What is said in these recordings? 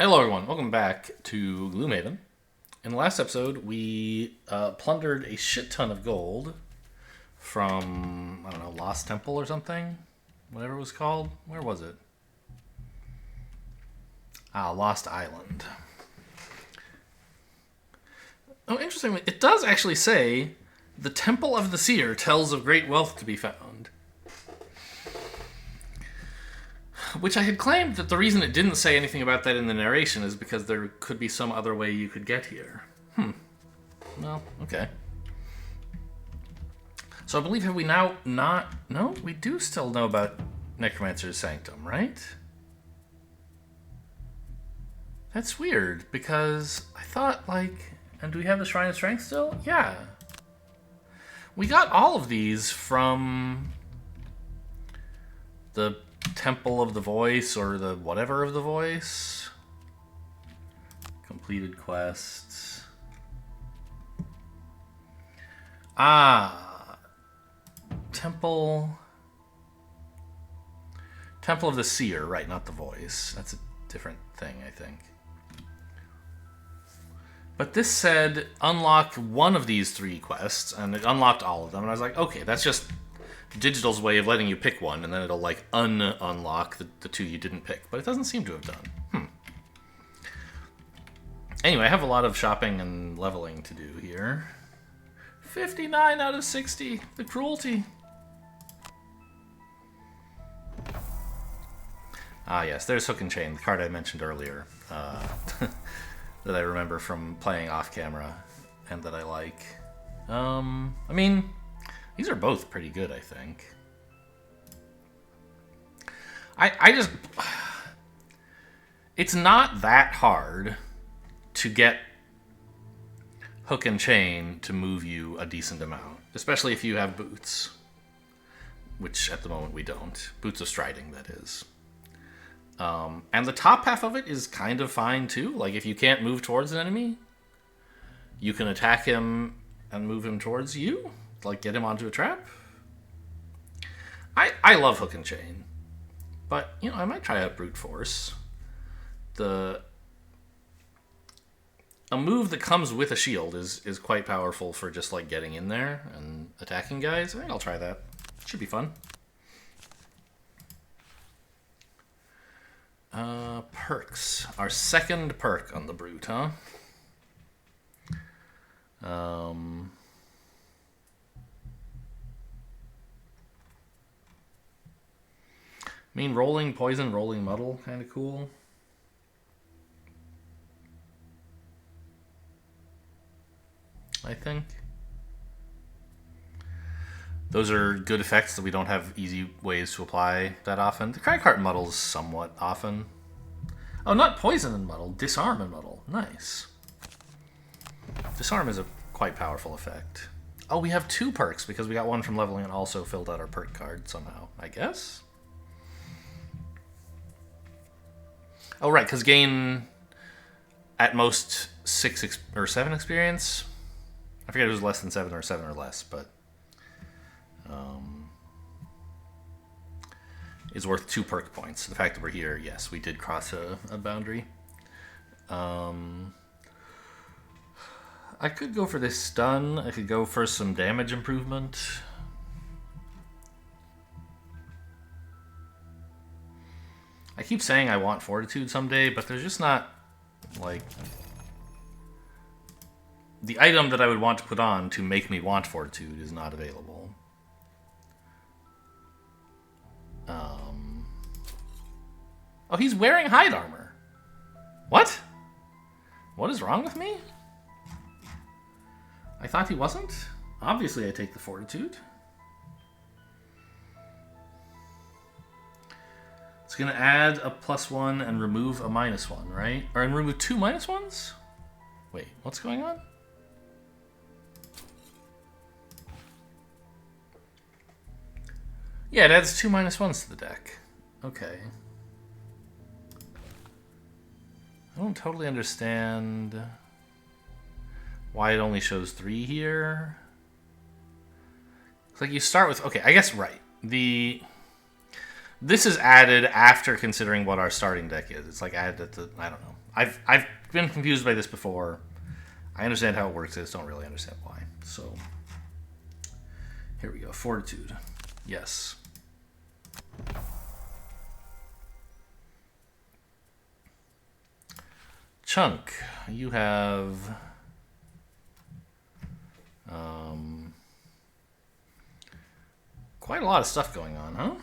Hello, everyone. Welcome back to Gloomhaven. In the last episode, we plundered a shit ton of gold from, I don't know, Lost Temple or something? Whatever it was called. Where was it? Lost Island. Oh, interestingly, it does actually say, the Temple of the Seer tells of great wealth to be found. Which I had claimed that the reason it didn't say anything about that in the narration is because there could be some other way you could get here. Well, okay. So I believe have we now not... No, we do still know about Necromancer's Sanctum, right? That's weird, because I thought, like... And do we have the Shrine of Strength still? Yeah. We got all of these from... the Temple of the Voice, or the whatever of the Voice. Completed quests. Temple of the Seer, right, not the Voice. That's a different thing, I think. But this said, unlock one of these three quests, and it unlocked all of them, and I was like, okay, that's just Digital's way of letting you pick one, and then it'll, like, unlock the two you didn't pick. But it doesn't seem to have done. Anyway, I have a lot of shopping and leveling to do here. 59 out of 60. The cruelty. Yes, there's Hook and Chain, the card I mentioned earlier. That I remember from playing off-camera, and that I like. I mean... These are both pretty good, I think. I just... It's not that hard to get Hook and Chain to move you a decent amount. Especially if you have boots. Which, at the moment, we don't. Boots of Striding, that is. And the top half of it is kind of fine, too. Like, if you can't move towards an enemy, you can attack him and move him towards you. Like, get him onto a trap. I love Hook and Chain. But, you know, I might try out Brute Force. A move that comes with a shield is quite powerful for just, like, getting in there and attacking guys. I think I'll try that. Should be fun. Perks. Our second perk on the Brute, huh? I mean, Rolling Poison, Rolling Muddle, kind of cool. I think. Those are good effects that we don't have easy ways to apply that often. The Cragheart Muddle's somewhat often. Oh, not Poison and Muddle, Disarm and Muddle. Nice. Disarm is a quite powerful effect. Oh, we have two perks because we got one from leveling and also filled out our perk card somehow, I guess? Oh, right, because gain at most 6 or 7 experience. I forget if it was less than 7 or 7 or less, but is worth 2 perk points. The fact that we're here, yes, we did cross a boundary. I could go for this stun. I could go for some damage improvement. I keep saying I want Fortitude someday, but there's just not, like... The item that I would want to put on to make me want Fortitude is not available. Oh, he's wearing hide armor. What? What is wrong with me? I thought he wasn't. Obviously, I take the Fortitude. It's going to add a +1 and remove a -1, right? Or and remove 2 -1s? Wait, what's going on? Yeah, it adds 2 -1s to the deck. Okay. I don't totally understand why it only shows 3 here. It's like you start with... Okay, I guess right. The This is added after considering what our starting deck is. It's like added at the... I don't know. I've been confused by this before. I understand how it works. I just don't really understand why. So, here we go. Fortitude. Yes. Chunk. You have... quite a lot of stuff going on, huh?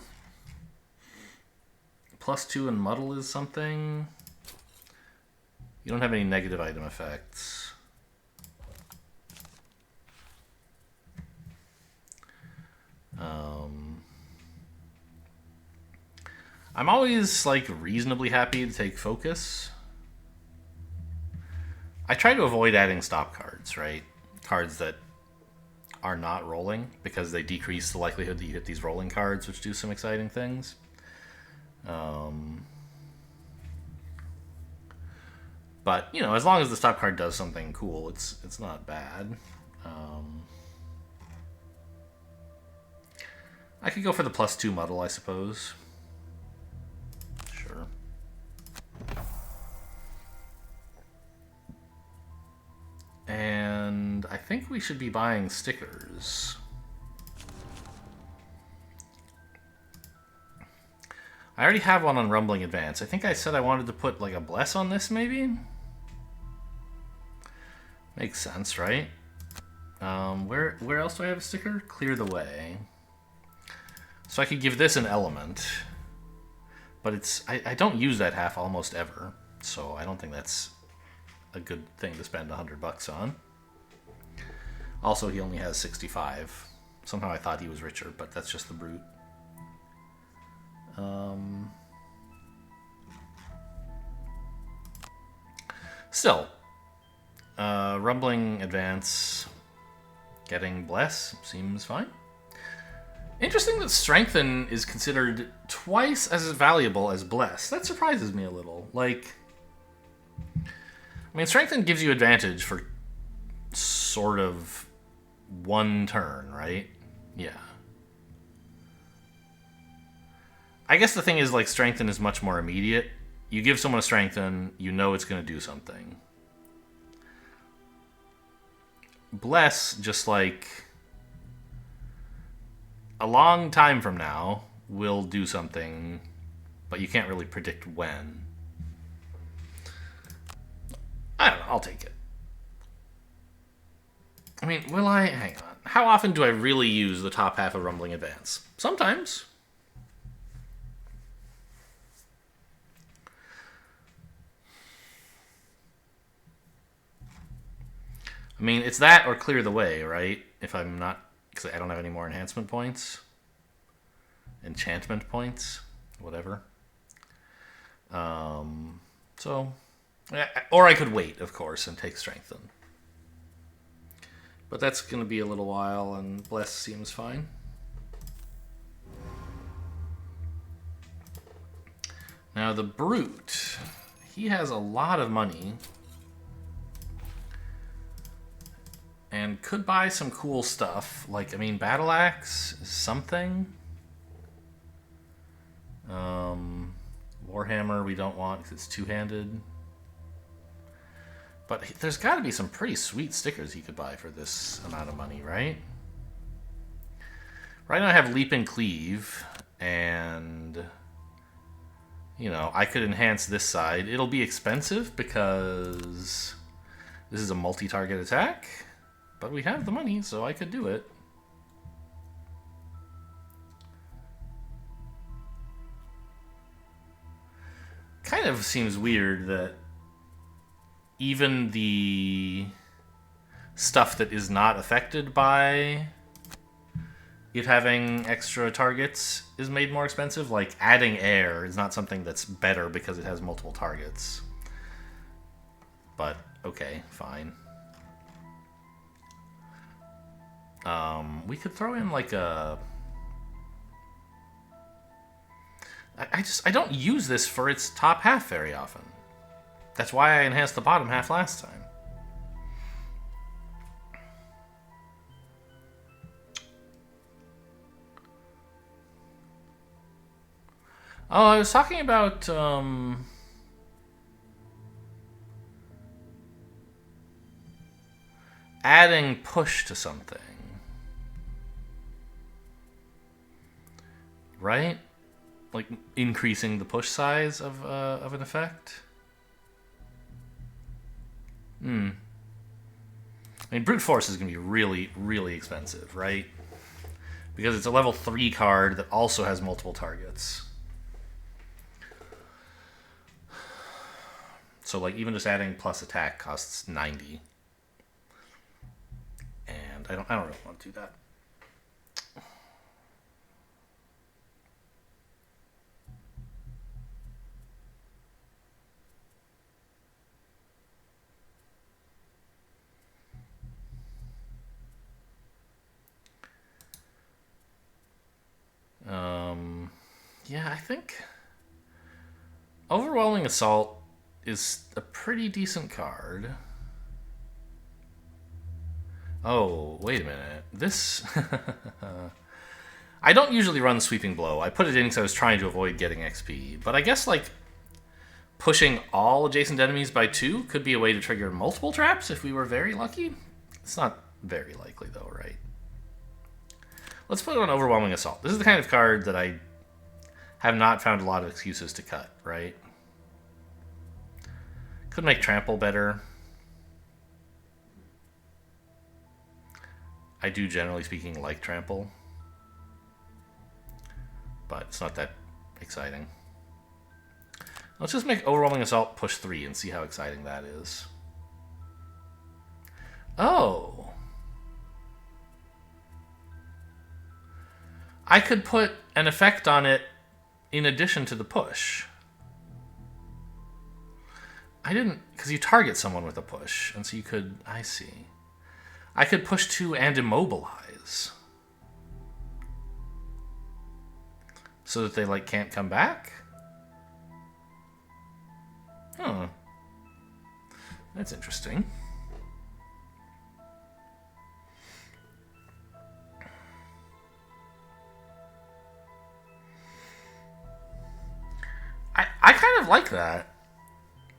+2 and Muddle is something. You don't have any negative item effects. I'm always like reasonably happy to take focus. I try to avoid adding stop cards, right? Cards that are not rolling, because they decrease the likelihood that you hit these rolling cards, which do some exciting things. But, you know, as long as the stop card does something cool, it's not bad. I could go for the +2 Muddle, I suppose. Sure. And I think we should be buying stickers. I already have one on Rumbling Advance. I think I said I wanted to put like a bless on this, maybe? Makes sense, right? Where else do I have a sticker? Clear the Way. So I could give this an element. But it's I don't use that half almost ever. So I don't think that's a good thing to spend $100 on. Also, he only has 65. Somehow I thought he was richer, but that's just the brute. Still, Rumbling Advance, getting Bless seems fine. Interesting that Strengthen is considered twice as valuable as Bless. That surprises me a little. Like, I mean, Strengthen gives you advantage for sort of one turn, right? Yeah. I guess the thing is, like, Strengthen is much more immediate. You give someone a Strengthen, you know it's going to do something. Bless, just like a long time from now, will do something, but you can't really predict when. I don't know, I'll take it. I mean, will I? Hang on. How often do I really use the top half of Rumbling Advance? Sometimes. I mean, it's that or Clear the Way, right? If I'm not... because I don't have any more enhancement points. Enchantment points. Whatever. So... or I could wait, of course, and take Strengthen. But that's going to be a little while, and Bless seems fine. Now, the Brute. He has a lot of money. And could buy some cool stuff. Like, I mean, Battle Axe is something. Warhammer we don't want because it's two-handed. But there's got to be some pretty sweet stickers he could buy for this amount of money, right? Right now I have Leap and Cleave, and... you know, I could enhance this side. It'll be expensive because this is a multi-target attack. But we have the money, so I could do it. Kind of seems weird that even the stuff that is not affected by it having extra targets is made more expensive. Like, adding air is not something that's better because it has multiple targets. But, okay, fine. We could throw in like a... I don't use this for its top half very often. That's why I enhanced the bottom half last time. Oh, I was talking about adding push to something, right? Like increasing the push size of an effect. I mean, brute force is going to be really, really expensive, right? Because it's a level 3 card that also has multiple targets. So, like, even just adding plus attack costs 90. And I don't really want to do that. Yeah, I think Overwhelming Assault is a pretty decent card. Oh, wait a minute. This... I don't usually run Sweeping Blow. I put it in because I was trying to avoid getting XP. But I guess, like, pushing all adjacent enemies by 2 could be a way to trigger multiple traps if we were very lucky. It's not very likely, though, right? Let's put it on Overwhelming Assault. This is the kind of card that I have not found a lot of excuses to cut, right? Could make Trample better. I do, generally speaking, like Trample. But it's not that exciting. Let's just make Overwhelming Assault push 3 and see how exciting that is. Oh. I could put an effect on it in addition to the push. I didn't, because you target someone with a push, and so you could, I see. I could push 2 and immobilize. So that they, like, can't come back? Huh. That's interesting. I kind of like that.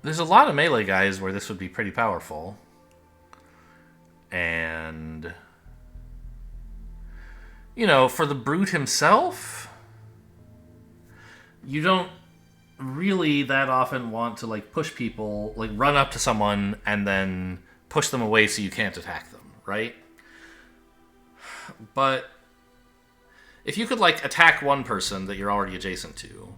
There's a lot of melee guys where this would be pretty powerful. And... you know, for the Brute himself, you don't really that often want to, like, push people, like, run up to someone and then push them away so you can't attack them, right? But if you could, like, attack one person that you're already adjacent to,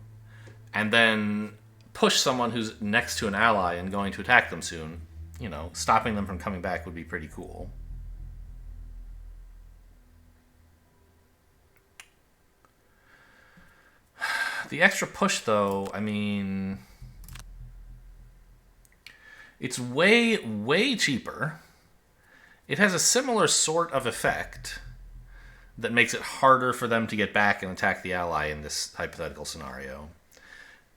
and then push someone who's next to an ally and going to attack them soon, you know, stopping them from coming back would be pretty cool. The extra push, though, I mean... it's way, way cheaper. It has a similar sort of effect that makes it harder for them to get back and attack the ally in this hypothetical scenario.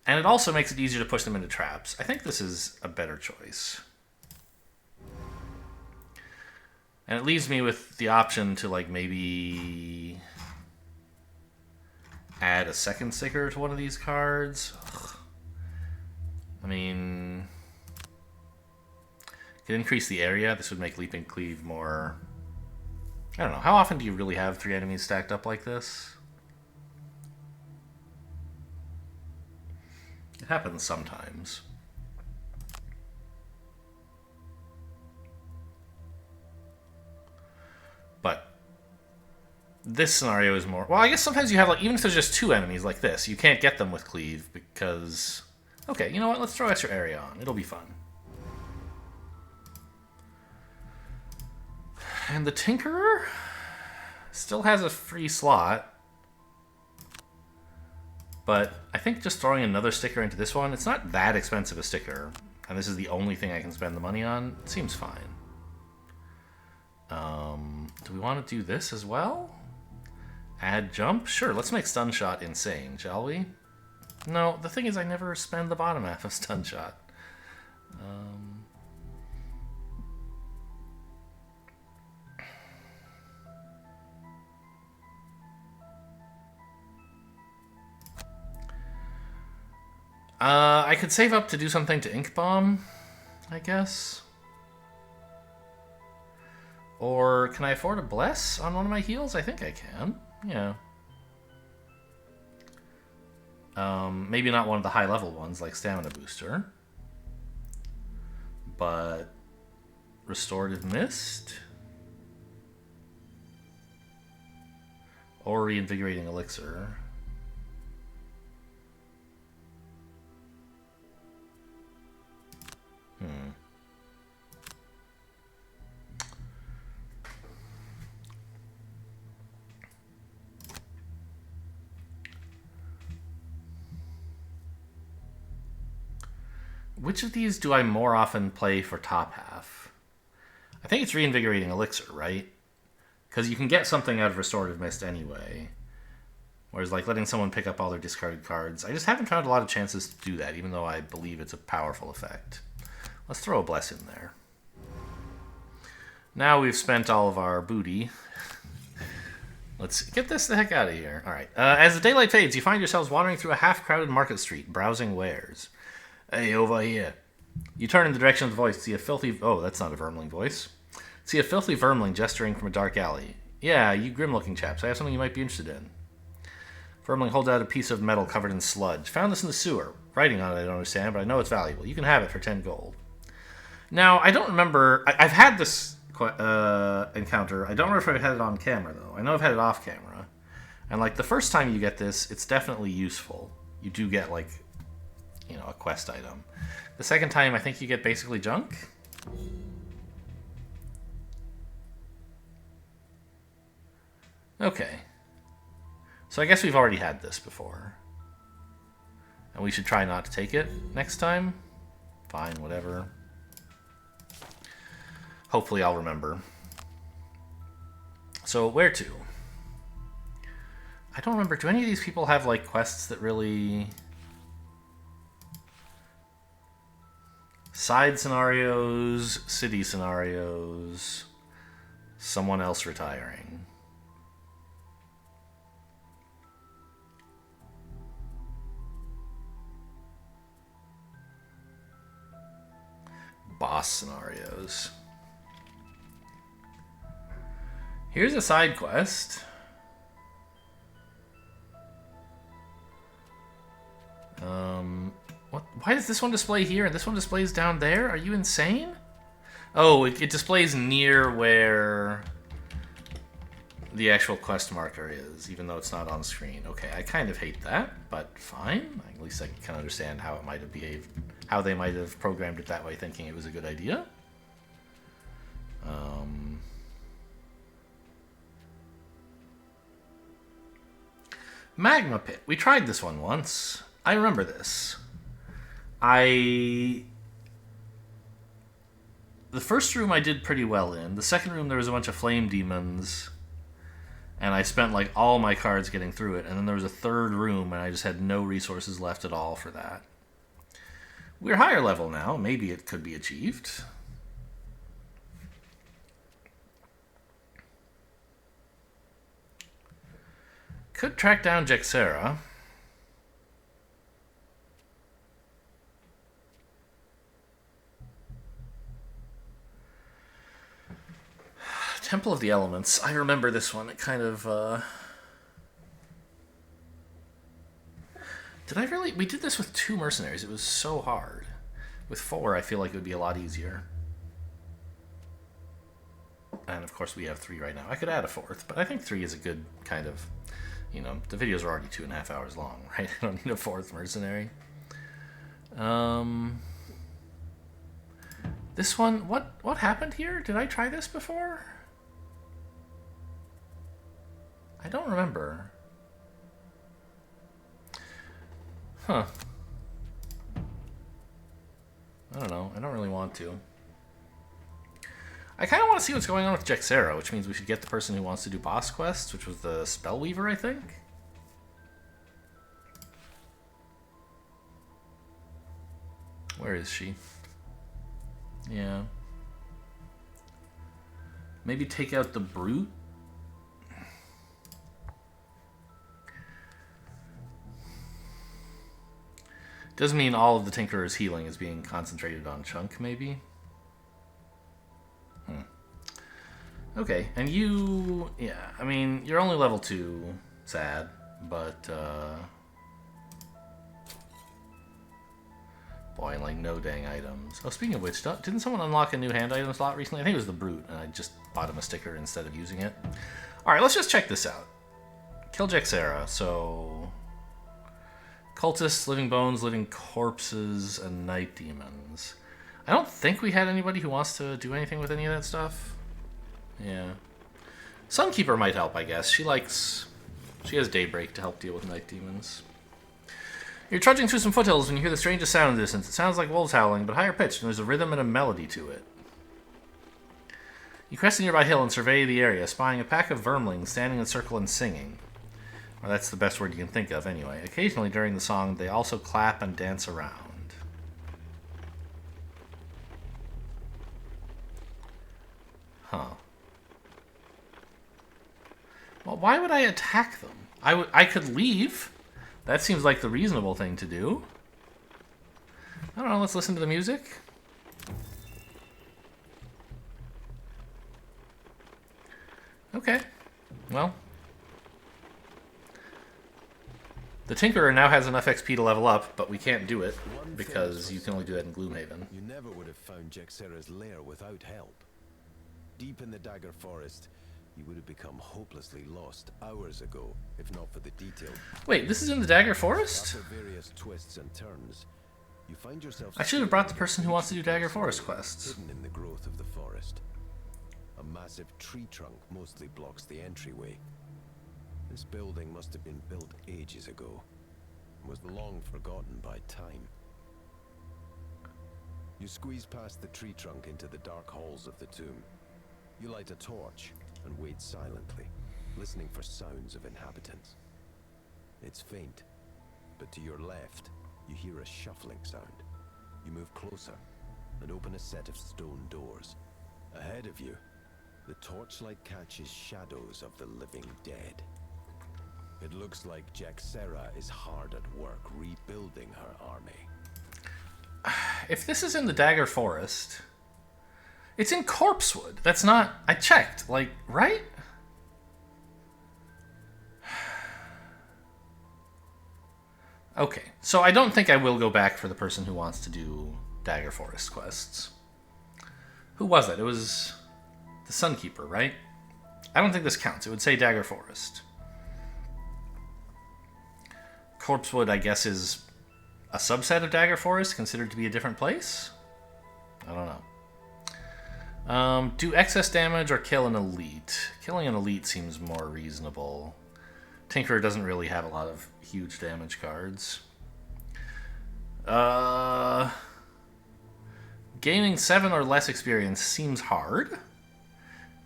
And it also makes it easier to push them into traps. I think this is a better choice. And it leaves me with the option to, like, maybe add a second sticker to one of these cards. Ugh. I mean, could increase the area. This would make Leap and Cleave more... I don't know. How often do you really have 3 enemies stacked up like this? It happens sometimes. But this scenario is more... well, I guess sometimes you have, like, even if there's just 2 enemies like this, you can't get them with Cleave because... okay, you know what? Let's throw extra area on. It'll be fun. And the Tinkerer still has a free slot. But I think just throwing another sticker into this one, it's not that expensive a sticker, and this is the only thing I can spend the money on, it seems fine. Do we want to do this as well? Add jump? Sure, let's make stun shot insane, shall we? No, the thing is I never spend the bottom half of stun shot. I could save up to do something to Ink Bomb, I guess. Or can I afford a Bless on one of my heals? I think I can. Yeah. Maybe not one of the high-level ones like Stamina Booster. But Restorative Mist? Or Reinvigorating Elixir. Which of these do I more often play for top half? I think it's Reinvigorating Elixir, right? Because you can get something out of Restorative Mist anyway. Whereas, like, letting someone pick up all their discarded cards, I just haven't found a lot of chances to do that, even though I believe it's a powerful effect. Let's throw a Bless in there. Now we've spent all of our booty. Let's get this the heck out of here. All right. As the daylight fades, you find yourselves wandering through a half-crowded market street, browsing wares. Hey, over here. You turn in the direction of the voice, see a filthy... Oh, that's not a Vermling voice. See a filthy Vermling gesturing from a dark alley. Yeah, you grim-looking chaps. I have something you might be interested in. Vermling holds out a piece of metal covered in sludge. Found this in the sewer. Writing on it I don't understand, but I know it's valuable. You can have it for 10 gold. Now, I don't remember... I've had this encounter. I don't remember if I've had it on camera, though. I know I've had it off camera. And, like, the first time you get this, it's definitely useful. You do get, like... you know, a quest item. The second time, I think you get basically junk. Okay. So I guess we've already had this before. And we should try not to take it next time. Fine, whatever. Hopefully I'll remember. So, where to? I don't remember. Do any of these people have, like, quests that really... Side scenarios, city scenarios, someone else retiring. Boss scenarios. Here's a side quest. What? Why does this one display here and this one displays down there? Are you insane? Oh, it displays near where the actual quest marker is, even though it's not on screen. Okay, I kind of hate that, but fine. At least I can understand how it might have behaved, how they might have programmed it that way, thinking it was a good idea. Magma Pit. We tried this one once. I remember this. The first room I did pretty well in. The second room there was a bunch of flame demons. And I spent like all my cards getting through it. And then there was a third room and I just had no resources left at all for that. We're higher level now. Maybe it could be achieved. Could track down Jexera. Temple of the Elements. I remember this one. It kind of... Did I really... We did this with 2 mercenaries. It was so hard. With 4, I feel like it would be a lot easier. And of course we have 3 right now. I could add a 4th, but I think 3 is a good kind of... You know, the videos are already 2.5 hours long, right? I don't need a 4th mercenary. This one... What happened here? Did I try this before? I don't remember. Huh. I don't know. I don't really want to. I kind of want to see what's going on with Jexera, which means we should get the person who wants to do boss quests, which was the Spellweaver, I think. Where is she? Yeah. Maybe take out the Brute? Does mean all of the Tinkerer's healing is being concentrated on Chunk, maybe? Okay, and you... Yeah, I mean, you're only level 2. Sad, but... Boy, and like no dang items. Oh, speaking of which, didn't someone unlock a new hand item slot recently? I think it was the Brute, and I just bought him a sticker instead of using it. Alright, let's just check this out. Kill Jexera, so... Cultists, living bones, living corpses, and night demons. I don't think we had anybody who wants to do anything with any of that stuff. Yeah. Sunkeeper might help, I guess. She has Daybreak to help deal with night demons. You're trudging through some foothills when you hear the strangest sound in the distance. It sounds like wolves howling, but higher pitched, and there's a rhythm and a melody to it. You crest a nearby hill and survey the area, spying a pack of vermlings standing in a circle and singing. Well, that's the best word you can think of, anyway. Occasionally, during the song, they also clap and dance around. Huh. Well, why would I attack them? I could leave. That seems like the reasonable thing to do. I don't know, let's listen to the music. Okay. Well. The Tinkerer now has enough XP to level up, but we can't do it because you can only do that in Gloomhaven. You never would have found Jexera's lair without help. Deep in the Dagger Forest, you would have become hopelessly lost hours ago, if not for the detailed... Wait, this is in the Dagger Forest? After various twists and turns, you find yourself... I should have brought the person who wants to do Dagger Forest quests. Hidden in the growth of the forest. A massive tree trunk mostly blocks the entryway. This building must have been built ages ago, and was long forgotten by time. You squeeze past the tree trunk into the dark halls of the tomb. You light a torch and wait silently, listening for sounds of inhabitants. It's faint, but to your left, you hear a shuffling sound. You move closer and open a set of stone doors. Ahead of you, the torchlight catches shadows of the living dead. It looks like Jexera is hard at work rebuilding her army. If this is in the Dagger Forest... It's in Corpsewood. That's not... I checked. Like, right? Okay. So I don't think I will go back for the person who wants to do Dagger Forest quests. Who was it? It was the Sunkeeper, right? I don't think this counts. It would say Dagger Forest. Corpsewood, I guess, is a subset of Dagger Forest, considered to be a different place? I don't know. Do excess damage or kill an elite? Killing an elite seems more reasonable. Tinkerer doesn't really have a lot of huge damage cards. Gaining 7 or less experience seems hard.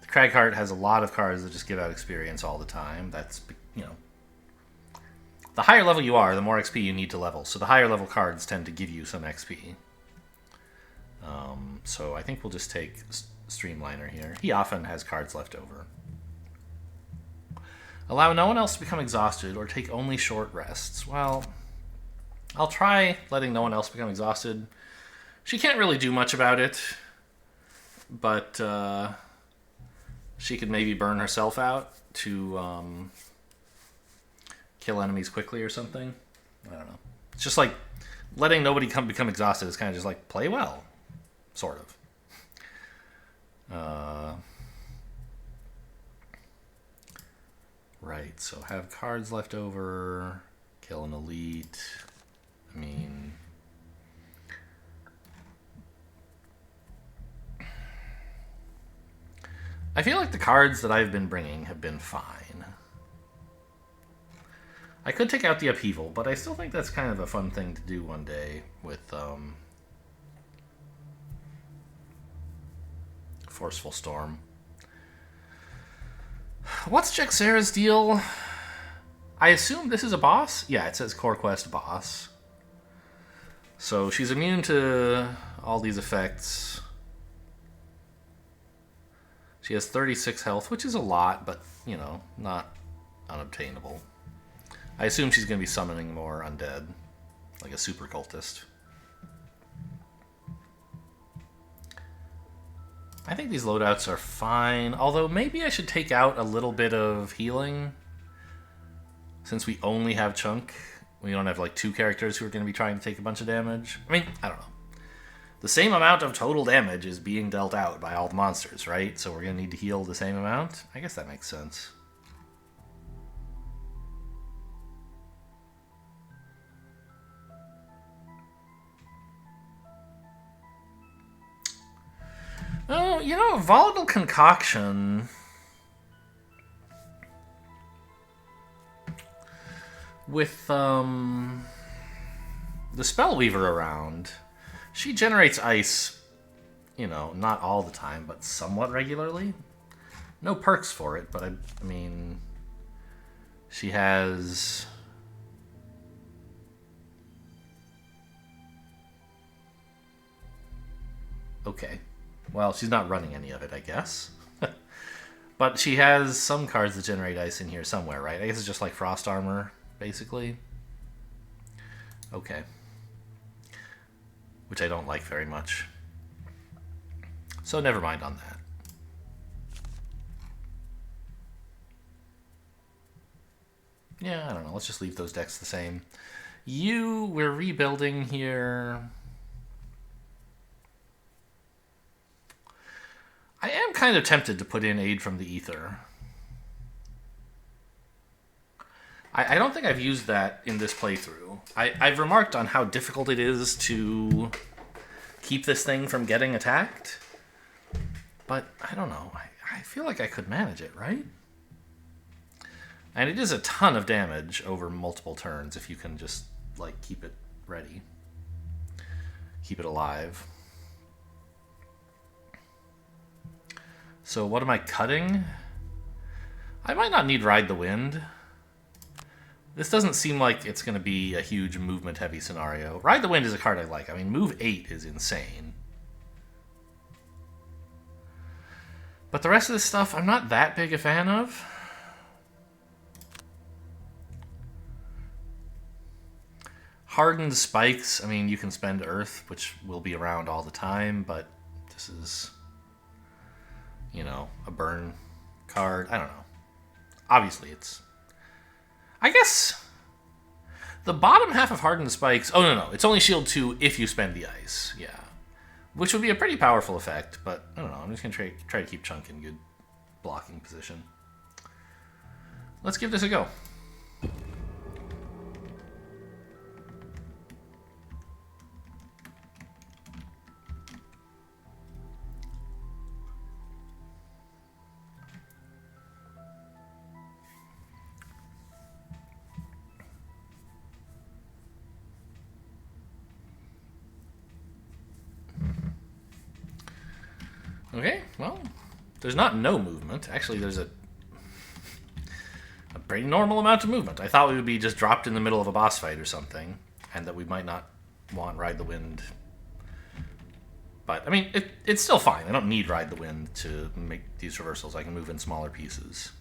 The Cragheart has a lot of cards that just give out experience all the time. That's, you know... The higher level you are, the more XP you need to level. So the higher level cards tend to give you some XP. So I think we'll just take Streamliner here. He often has cards left over. Allow no one else to become exhausted or take only short rests. Well, I'll try letting no one else become exhausted. She can't really do much about it, but she could maybe burn herself out to kill enemies quickly or something. I don't know. It's just like letting nobody become exhausted is kind of just like play well. Sort of. Right, so have cards left over, kill an elite. I mean... I feel like the cards that I've been bringing have been fine. I could take out the Upheaval, but I still think that's kind of a fun thing to do one day with... Forceful Storm. What's Jexera's deal? I assume this is a boss? Yeah, it says Core Quest boss. So she's immune to all these effects. She has 36 health, which is a lot, but, you know, not unobtainable. I assume she's going to be summoning more undead. like a super cultist. I think these loadouts are fine, although maybe I should take out a little bit of healing. Since we only have Chunk, we don't have like 2 characters who are going to be trying to take a bunch of damage. I mean, I don't know. The same amount of total damage is being dealt out by all the monsters, right? So we're going to need to heal the same amount? I guess that makes sense. Oh, you know, Volatile Concoction... with, the Spellweaver around, she generates ice, you know, not all the time, but somewhat regularly. No perks for it, but I mean, she has... Okay. Well, she's not running any of it, I guess. But she has some cards that generate ice in here somewhere, right? I guess it's just like Frost Armor, basically. Okay. Which I don't like very much. So never mind on that. Yeah, I don't know. Let's just leave those decks the same. We're rebuilding here. I am kind of tempted to put in Aid from the Ether. I don't think I've used that in this playthrough. I've remarked on how difficult it is to keep this thing from getting attacked. But I don't know. I feel like I could manage it, right? And it is a ton of damage over multiple turns if you can just, like, keep it ready. Keep it alive. So what am I cutting? I might not need Ride the Wind. This doesn't seem like it's going to be a huge movement-heavy scenario. Ride the Wind is a card I like. I mean, move 8 is insane. But the rest of this stuff, I'm not that big a fan of. Hardened Spikes, I mean, you can spend Earth, which will be around all the time, but this is, you know, a burn card. I don't know. Obviously, it's... I guess the bottom half of Hardened Spikes... Oh, no. It's only shield 2 if you spend the ice. Yeah. Which would be a pretty powerful effect, but I don't know. I'm just going to try to keep Chunk in good blocking position. Let's give this a go. Okay, well, there's not no movement. Actually, there's a pretty normal amount of movement. I thought we would be just dropped in the middle of a boss fight or something, and that we might not want Ride the Wind. But, I mean, it's still fine. I don't need Ride the Wind to make these reversals. I can move in smaller pieces.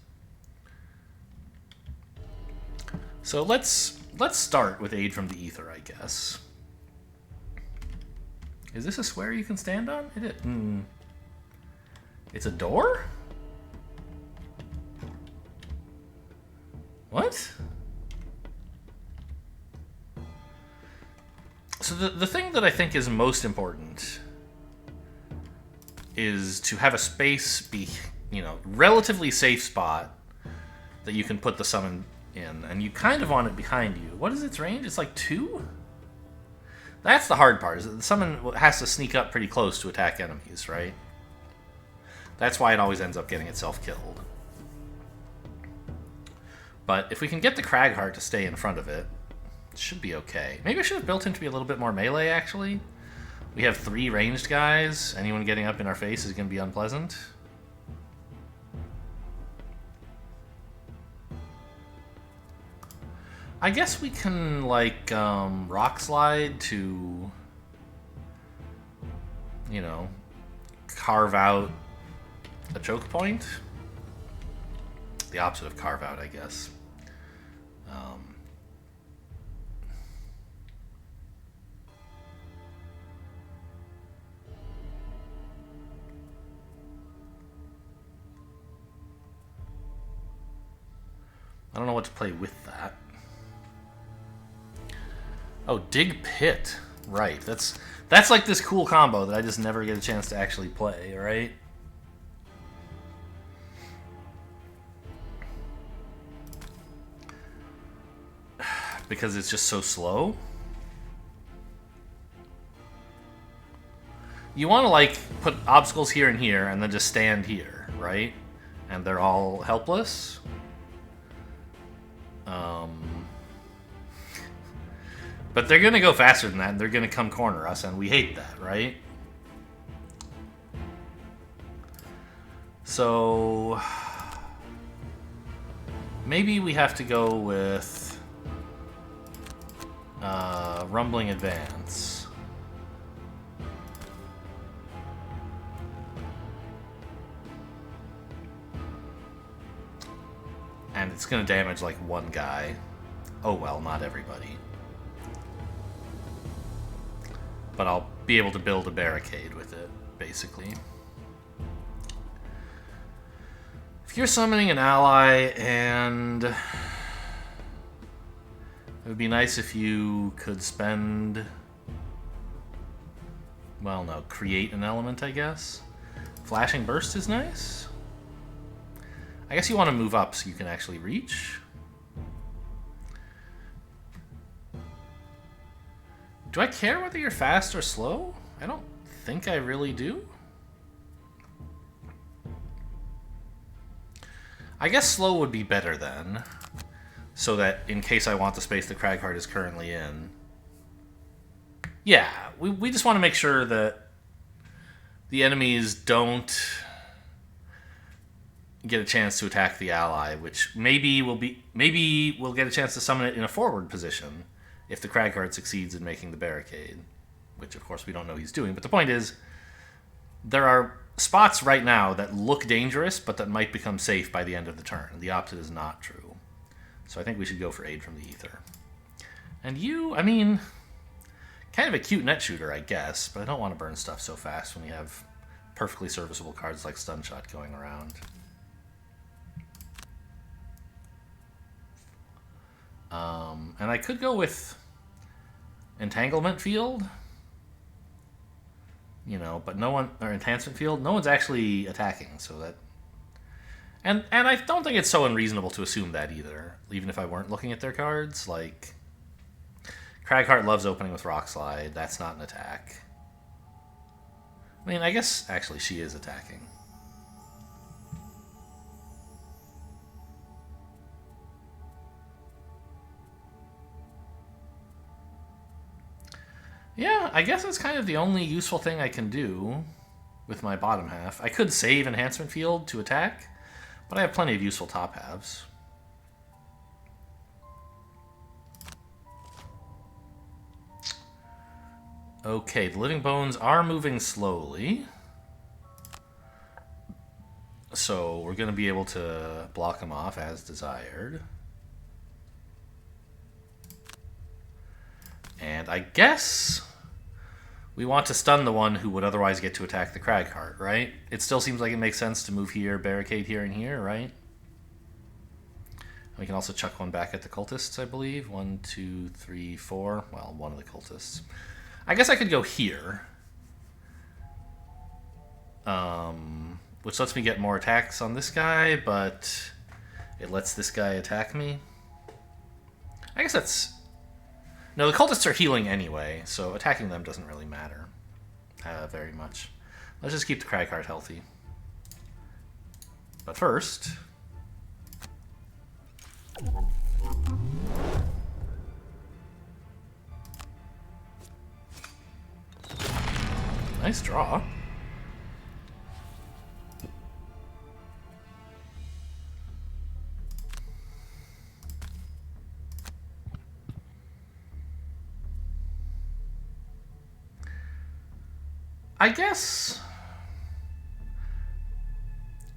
So let's start with Aid from the Ether, I guess. Is this a square you can stand on? It is. It's a door? What? So the thing that I think is most important is to have a space be, you know, relatively safe spot that you can put the summon in, and you kind of want it behind you. What is its range? It's like 2? That's the hard part, is that the summon has to sneak up pretty close to attack enemies, right? That's why it always ends up getting itself killed. But if we can get the Cragheart to stay in front of it, it should be okay. Maybe I should have built him to be a little bit more melee, actually. We have 3 ranged guys. Anyone getting up in our face is going to be unpleasant. I guess we can, like, Rock Slide to, you know, carve out a choke point. The opposite of carve out, I guess. I don't know what to play with that. Oh, Dig Pit. Right. That's like this cool combo that I just never get a chance to actually play, right? Because it's just so slow. You want to, like, put obstacles here and here, and then just stand here, right? And they're all helpless. But they're going to go faster than that, and they're going to come corner us, and we hate that, right? So maybe we have to go with Rumbling Advance. And it's going to damage like one guy. Oh well, not everybody. But I'll be able to build a barricade with it, basically. If you're summoning an ally, and it would be nice if you could spend... Well, no, create an element, I guess. Flashing Burst is nice. I guess you want to move up so you can actually reach. Do I care whether you're fast or slow? I don't think I really do. I guess slow would be better then, so that in case I want the space the Cragheart is currently in. Yeah, we just want to make sure that the enemies don't get a chance to attack the ally, which maybe we'll get a chance to summon it in a forward position if the Cragheart succeeds in making the barricade, which of course we don't know he's doing. But the point is, there are spots right now that look dangerous, but that might become safe by the end of the turn. The opposite is not true. So I think we should go for Aid from the Ether. And you, I mean, kind of a cute net shooter, I guess, but I don't want to burn stuff so fast when you have perfectly serviceable cards like Stun Shot going around. And I could go with Entanglement Field, you know, but no one, or Enhancement Field, no one's actually attacking, so that, and I don't think it's so unreasonable to assume that either, even if I weren't looking at their cards. Like, Cragheart loves opening with Rock Slide, that's not an attack. I mean, I guess actually she is attacking. Yeah, I guess it's kind of the only useful thing I can do with my bottom half. I could save Enhancement Field to attack, but I have plenty of useful top halves. Okay, the Living Bones are moving slowly, so we're going to be able to block them off as desired. And I guess we want to stun the one who would otherwise get to attack the Cragheart, right? It still seems like it makes sense to move here, barricade here and here, right? We can also chuck one back at the cultists, I believe. 1, 2, 3, 4. Well, one of the cultists. I guess I could go here. Which lets me get more attacks on this guy, but it lets this guy attack me. I guess that's... No, the cultists are healing anyway, so attacking them doesn't really matter very much. Let's just keep the Cragheart healthy. But first... Nice draw. I guess,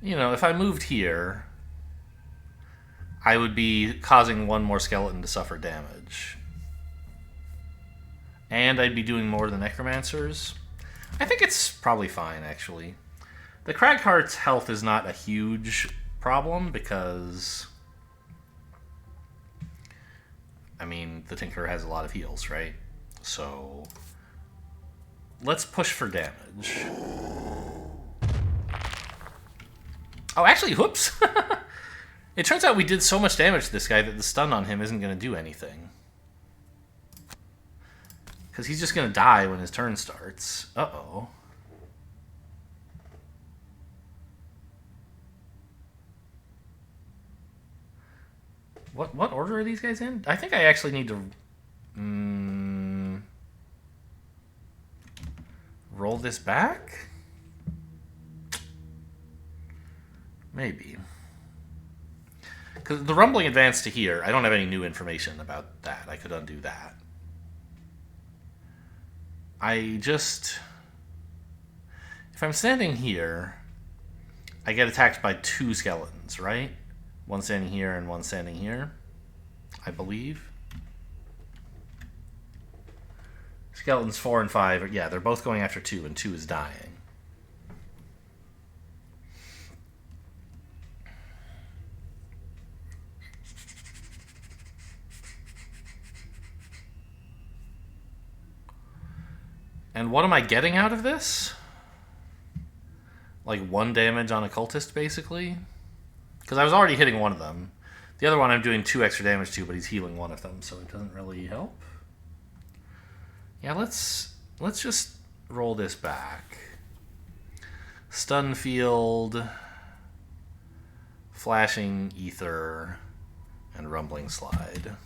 you know, if I moved here, I would be causing one more skeleton to suffer damage. And I'd be doing more than Necromancers. I think it's probably fine, actually. The Cragheart's health is not a huge problem because I mean, the Tinkerer has a lot of heals, right? So let's push for damage. Oh, actually, whoops. It turns out we did so much damage to this guy that the stun on him isn't going to do anything. Because he's just going to die when his turn starts. Uh-oh. What order are these guys in? I think I actually need to roll this back? Maybe. Because the rumbling advanced to here. I don't have any new information about that. I could undo that. If I'm standing here, I get attacked by 2 skeletons, right? One standing here and one standing here, I believe. Skeletons 4 and 5, yeah, they're both going after 2, and 2 is dying. And what am I getting out of this? Like 1 damage on a cultist, basically? Because I was already hitting one of them. The other one I'm doing 2 extra damage to, but he's healing one of them, so it doesn't really help. Yeah, let's just roll this back. Stun field, flashing ether, and rumbling slide.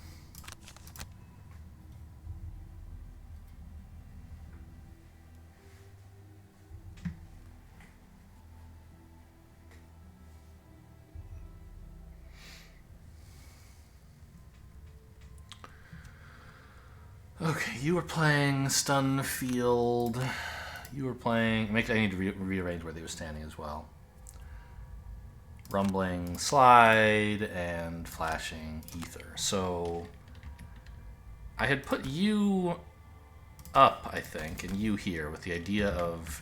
Okay, you were playing Stun Field. You were playing... I need to rearrange where they were standing as well. Rumbling Slide and Flashing Ether. So I had put you up, I think, and you here with the idea of,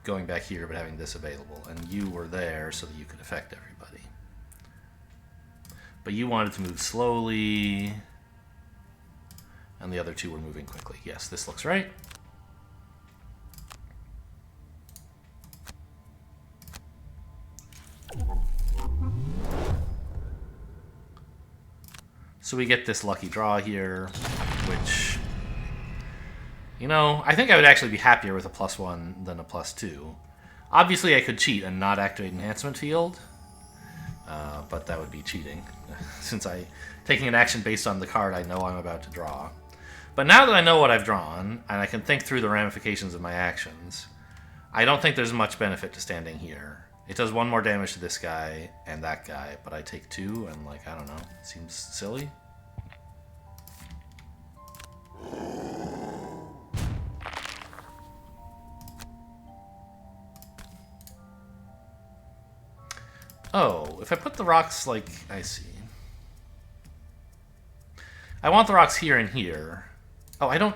going back here but having this available. And you were there so that you could affect everybody. But you wanted to move slowly... and the other 2 were moving quickly. Yes, this looks right. So we get this lucky draw here, which, you know, I think I would actually be happier with a +1 than a +2. Obviously, I could cheat and not activate Enhancement Field, but that would be cheating, since taking an action based on the card I know I'm about to draw. But now that I know what I've drawn, and I can think through the ramifications of my actions, I don't think there's much benefit to standing here. It does 1 more damage to this guy and that guy, but I take 2, and, like, I don't know. It seems silly. Oh, if I put the rocks, like, I see. I want the rocks here and here. Oh, I don't...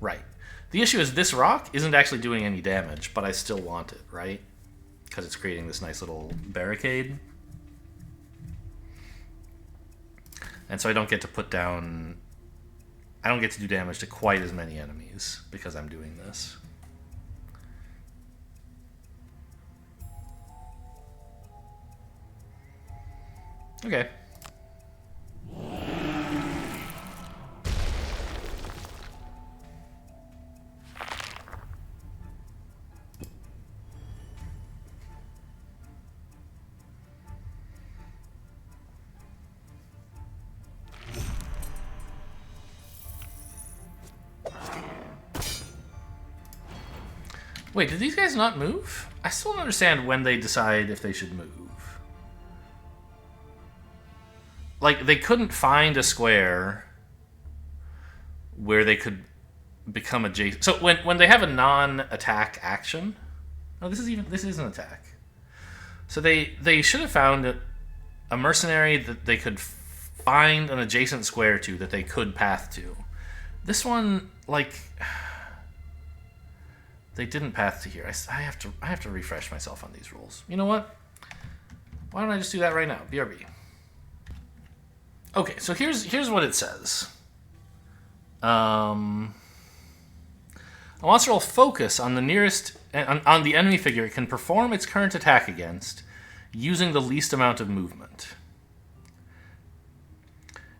Right. The issue is this rock isn't actually doing any damage, but I still want it, right? Because it's creating this nice little barricade. And so I don't get to put down... I don't get to do damage to quite as many enemies because I'm doing this. Okay. Wait, did these guys not move? I still don't understand when they decide if they should move. Like, they couldn't find a square where they could become adjacent. So when they have a non-attack action... No, this is an attack. So they should have found a mercenary that they could find an adjacent square to that they could path to. This one, like... They didn't path to here. I have to refresh myself on these rules. You know what? Why don't I just do that right now? BRB. Okay, so here's what it says. A monster will focus on the nearest on the enemy figure it can perform its current attack against, using the least amount of movement.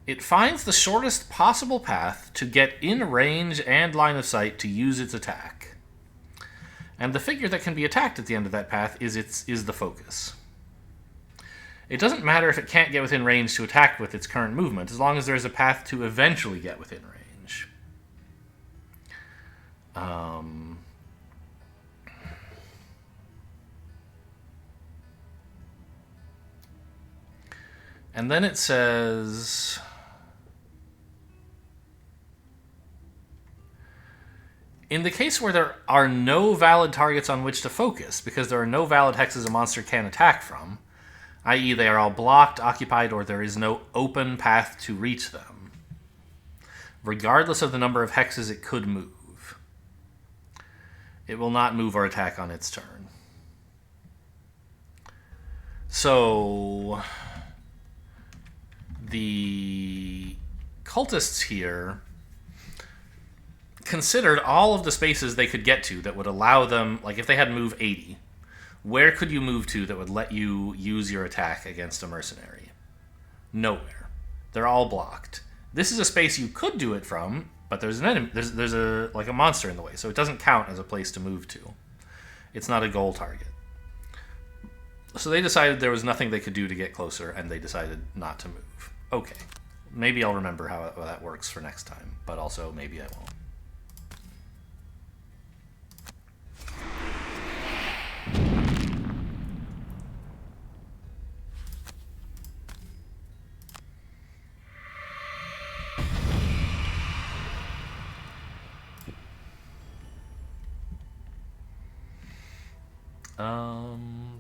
It finds the shortest possible path to get in range and line of sight to use its attack. And the figure that can be attacked at the end of that path is the focus. It doesn't matter if it can't get within range to attack with its current movement, as long as there's a path to eventually get within range. And then it says... In the case where there are no valid targets on which to focus, because there are no valid hexes a monster can attack from, i.e. they are all blocked, occupied, or there is no open path to reach them, regardless of the number of hexes it could move, it will not move or attack on its turn. So... the cultists here considered all of the spaces they could get to that would allow them, like if they had to move 80, where could you move to that would let you use your attack against a mercenary? Nowhere. They're all blocked. This is a space you could do it from, but there's an enemy, there's a like a monster in the way, so it doesn't count as a place to move to. It's not a goal target. So they decided there was nothing they could do to get closer, and they decided not to move. Okay. Maybe I'll remember how that works for next time, but also maybe I won't.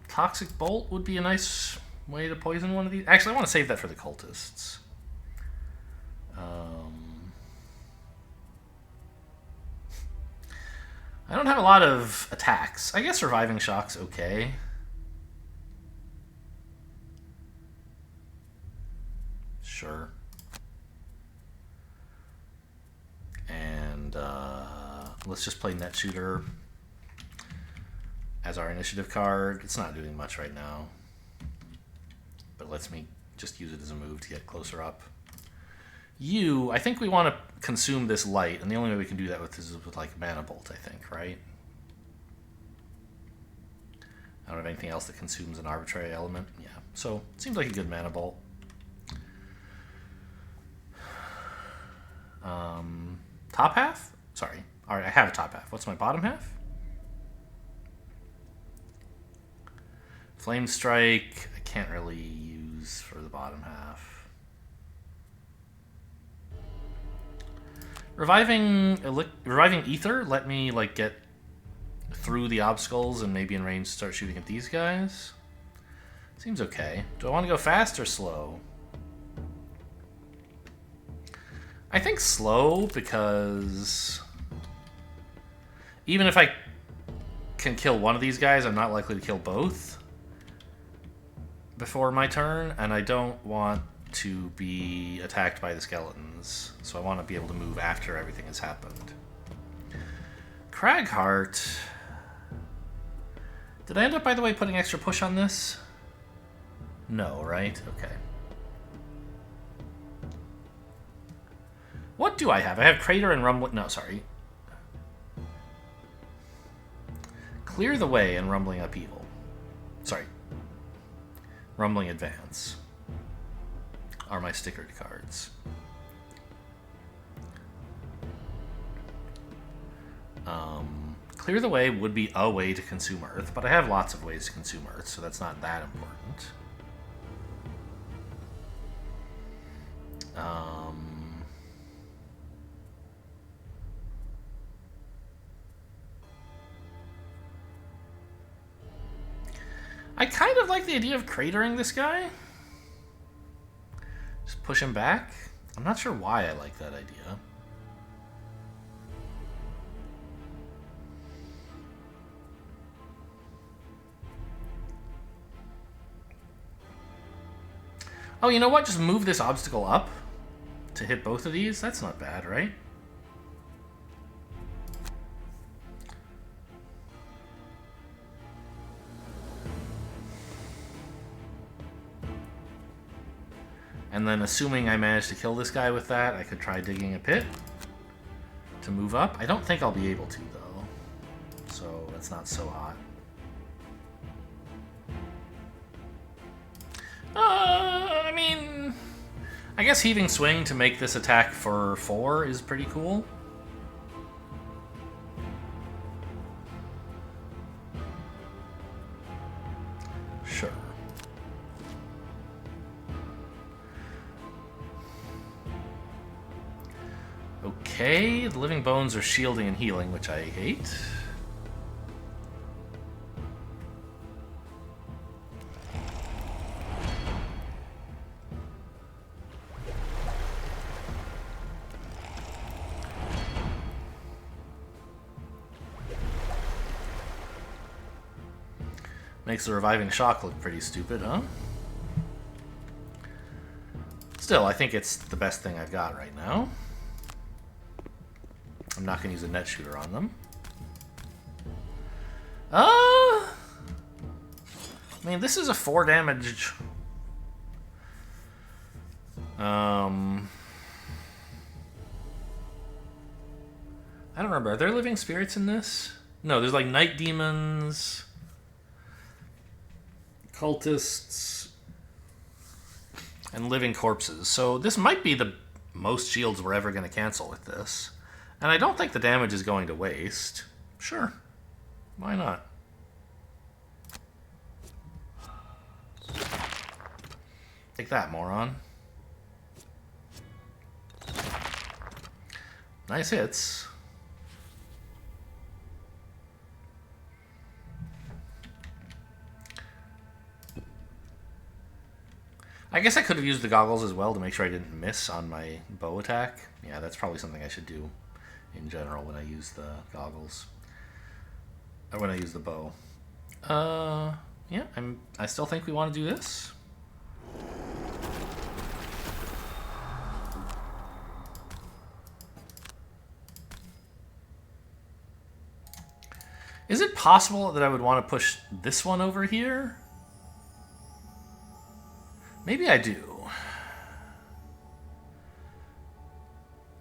Toxic Bolt would be a nice way to poison one of these. Actually, I want to save that for the cultists. I don't have a lot of attacks. I guess Reviving Shock's okay. Sure. And let's just play Net Shooter as our initiative card. It's not doing much right now, but lets me just use it as a move to get closer up. I think we want to consume this light, and the only way we can do that with is with like Mana Bolt, I think, right? I don't have anything else that consumes an arbitrary element. Yeah, so it seems like a good Mana Bolt. Top half? Sorry. All right, I have a top half. What's my bottom half? Flame Strike, I can't really use for the bottom half. Reviving Ether let me like get through the obstacles and maybe in range start shooting at these guys. Seems okay. Do I want to go fast or slow? I think slow, because even if I can kill one of these guys, I'm not likely to kill both before my turn, and I don't want to be attacked by the skeletons, so I want to be able to move after everything has happened. Cragheart. Did I end up, by the way, putting extra push on this? No, right? Okay. What do I have? I have Crater and Rumbling... No, sorry. Clear the Way and Rumbling Upheaval. Sorry. Rumbling Advance are my stickered cards. Clear the Way would be a way to consume Earth, but I have lots of ways to consume Earth, so that's not that important. I kind of like the idea of cratering this guy. Just push him back. I'm not sure why I like that idea. Oh, you know what? Just move this obstacle up to hit both of these. That's not bad, right? And then assuming I manage to kill this guy with that, I could try digging a pit to move up. I don't think I'll be able to, though. So that's not so hot. I mean, I guess Heaving Swing to make this attack for 4 is pretty cool. Sure. Okay, the living bones are shielding and healing, which I hate. Makes the reviving shock look pretty stupid, huh? Still, I think it's the best thing I've got right now. I'm not going to use a net shooter on them. I mean, this is a 4 damage. I don't remember. Are there living spirits in this? No, there's like night demons, cultists, and living corpses. So this might be the most shields we're ever going to cancel with this. And I don't think the damage is going to waste. Sure. Why not? Take that, moron. Nice hits. I guess I could have used the goggles as well to make sure I didn't miss on my bow attack. Yeah, that's probably something I should do in general when I use the goggles. Or when I use the bow. Yeah, I still think we want to do this. Is it possible that I would want to push this one over here? Maybe I do.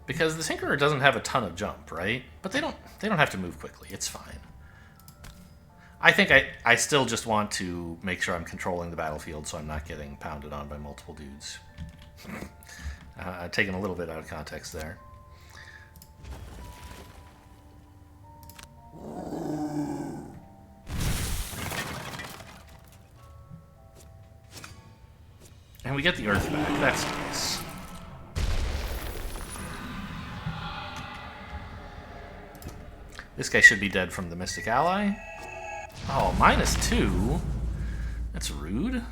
Because the Tinkerer doesn't have a ton of jump, right? But they don't have to move quickly. It's fine. I think I still just want to make sure I'm controlling the battlefield so I'm not getting pounded on by multiple dudes. Taken a little bit out of context there. And we get the earth back. That's nice. This guy should be dead from the Mystic Ally. Oh, -2? That's rude.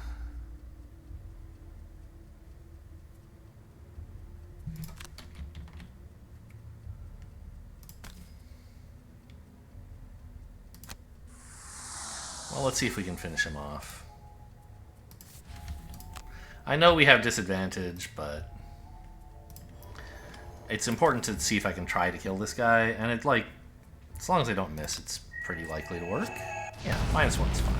Well, let's see if we can finish him off. I know we have disadvantage, but it's important to see if I can try to kill this guy, and it's like, as long as I don't miss, it's pretty likely to work. Yeah, -1's fine.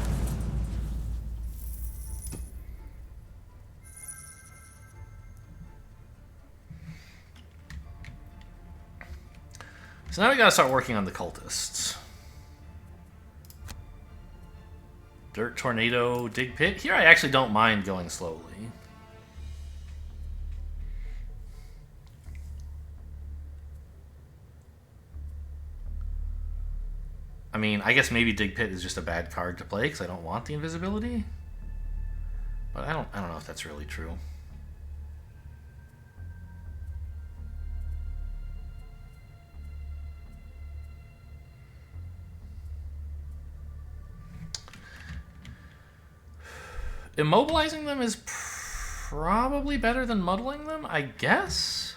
So now we gotta start working on the cultists. Dirt Tornado, Dig Pit. Here I actually don't mind going slowly. I mean, I guess maybe Dig Pit is just a bad card to play because I don't want the invisibility. But I don't know if that's really true. Immobilizing them is probably better than muddling them, I guess?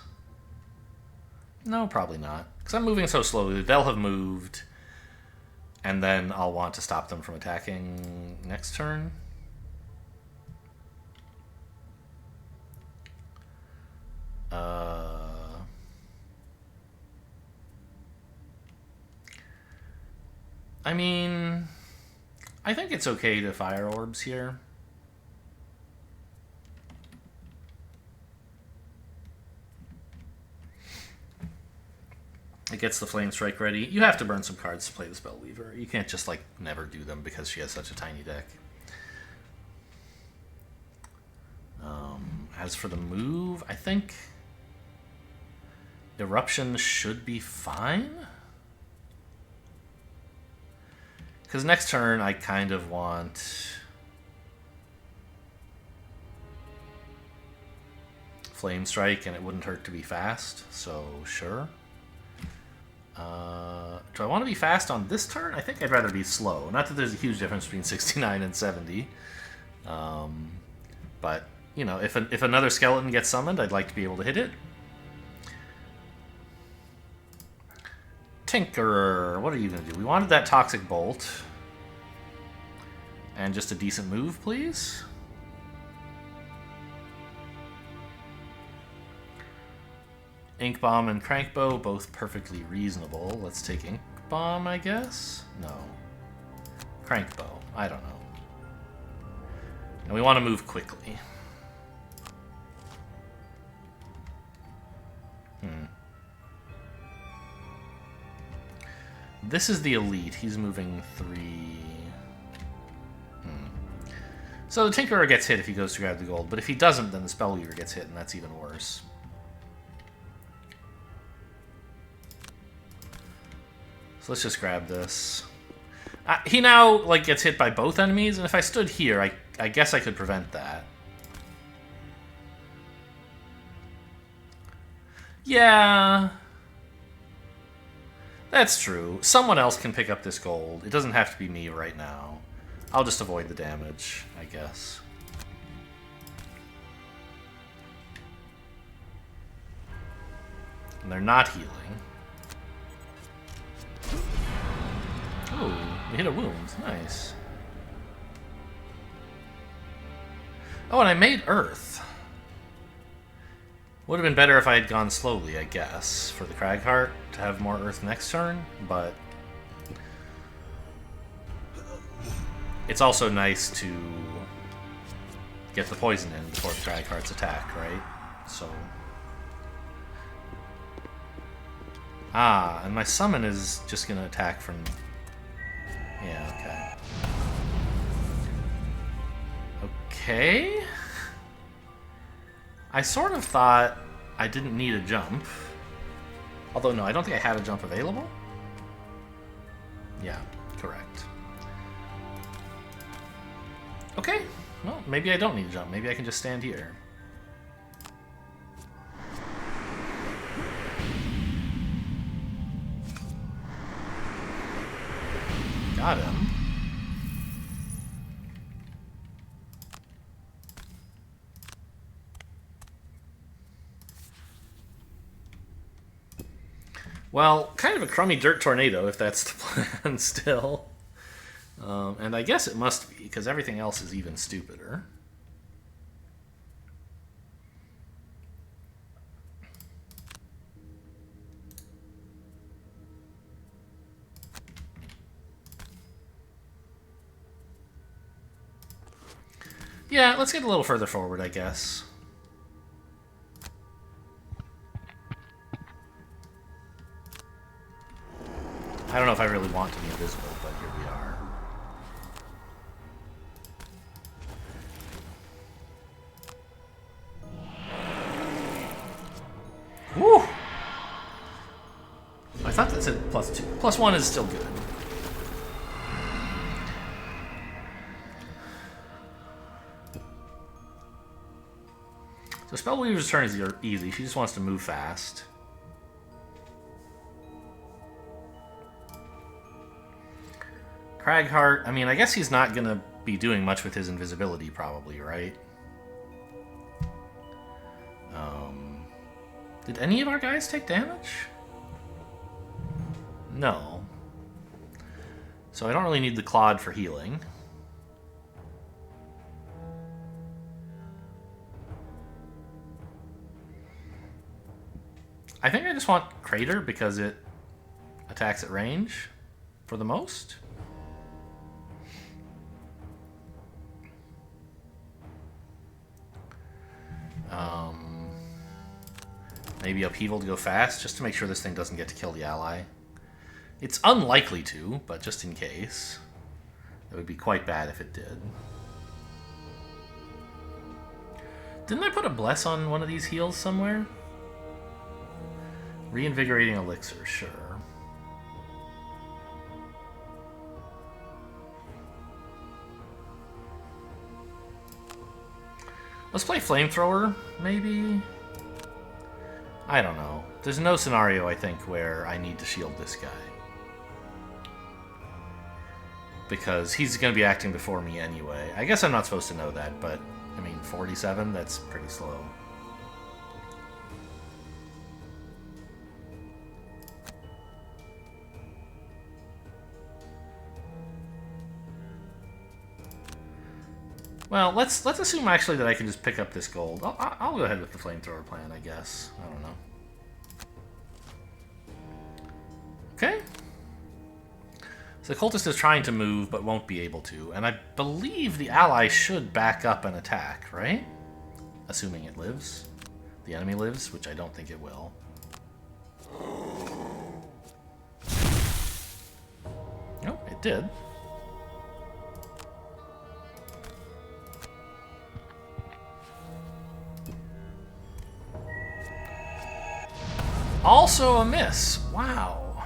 No, probably not. Because I'm moving so slowly, they'll have moved, and then I'll want to stop them from attacking next turn. I mean, I think it's okay to fire orbs here. It gets the Flame Strike ready. You have to burn some cards to play the Spellweaver. You can't just, like, never do them because she has such a tiny deck. As for the move, I think Eruption should be fine. Because next turn, I kind of want Flame Strike, and it wouldn't hurt to be fast, so sure. Do I want to be fast on this turn? I think I'd rather be slow. Not that there's a huge difference between 69 and 70. But, you know, if another skeleton gets summoned, I'd like to be able to hit it. Tinkerer, what are you going to do? We wanted that Toxic Bolt. And just a decent move, please. Ink Bomb and Crankbow, both perfectly reasonable. Let's take Ink Bomb, I guess? No. Crankbow, I don't know. And we want to move quickly. This is the elite. He's moving 3. So the Tinkerer gets hit if he goes to grab the gold, but if he doesn't, then the Spellweaver gets hit, and that's even worse. So let's just grab this. He now, like, gets hit by both enemies, and if I stood here, I guess I could prevent that. Yeah. That's true. Someone else can pick up this gold. It doesn't have to be me right now. I'll just avoid the damage, I guess. And they're not healing. Oh, we hit a wound. Nice. Oh, and I made Earth. Would have been better if I had gone slowly, I guess, for the Cragheart to have more Earth next turn, but it's also nice to get the poison in before the Cragheart's attack, right? So. Ah, and my summon is just going to attack from. Yeah, okay. Okay. I sort of thought I didn't need a jump. Although, no, I don't think I had a jump available. Yeah, correct. Okay, well, maybe I don't need a jump. Maybe I can just stand here. Got him. Well, kind of a crummy dirt tornado, if that's the plan still. And I guess it must be, because everything else is even stupider. Yeah, let's get a little further forward, I guess. I don't know if I really want to be invisible, but here we are. Woo! I thought that said +2. +1 is still good. So Spellweaver's turn is easy. She just wants to move fast. Cragheart, I mean, I guess he's not going to be doing much with his invisibility, probably, right? Did any of our guys take damage? No. So I don't really need the Claude for healing. I think I just want Crater because it attacks at range for the most. Maybe Upheaval to go fast, just to make sure this thing doesn't get to kill the ally. It's unlikely to, but just in case. It would be quite bad if it did. Didn't I put a bless on one of these heals somewhere? Reinvigorating elixir, sure. Let's play flamethrower, maybe? I don't know. There's no scenario, I think, where I need to shield this guy. Because he's going to be acting before me anyway. I guess I'm not supposed to know that, but, I mean, 47? That's pretty slow. Well, let's assume actually that I can just pick up this gold. I'll go ahead with the flamethrower plan, I guess. I don't know. Okay. So the cultist is trying to move, but won't be able to. And I believe the ally should back up and attack, right? Assuming it lives. The enemy lives, which I don't think it will. Oh, it did. Also a miss. Wow.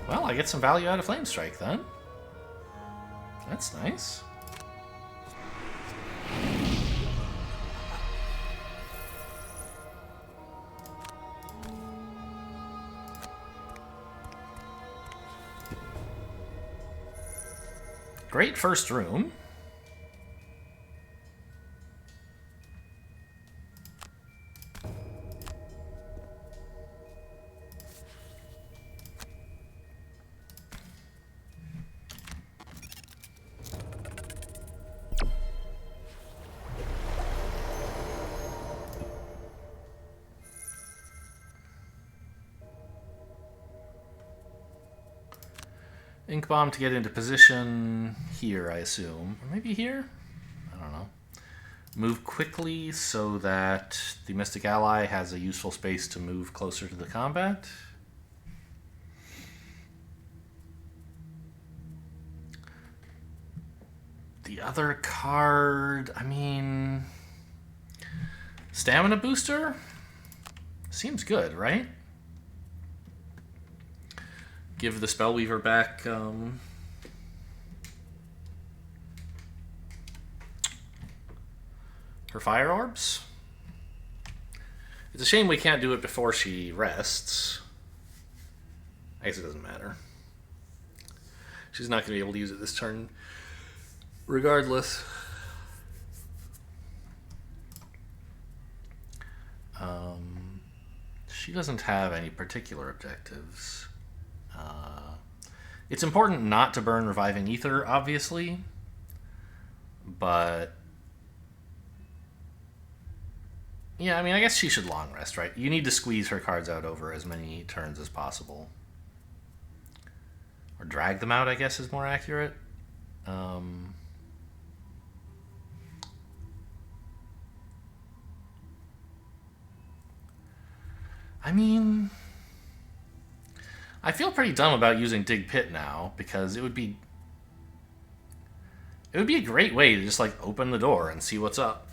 Well, I get some value out of Flame Strike then. That's nice. Great first room. Ink Bomb to get into position here, I assume. Or maybe here? I don't know. Move quickly so that the Mystic Ally has a useful space to move closer to the combat. The other card, I mean... Stamina Booster? Seems good, right? Give the Spellweaver back her fire orbs. It's a shame we can't do it before she rests. I guess it doesn't matter. She's not going to be able to use it this turn regardless. She doesn't have any particular objectives. It's important not to burn Reviving Ether, obviously, but yeah, I mean, I guess she should long rest, right? You need to squeeze her cards out over as many turns as possible. Or drag them out, I guess, is more accurate. I mean... I feel pretty dumb about using Dig Pit now, because it would be a great way to just, like, open the door and see what's up.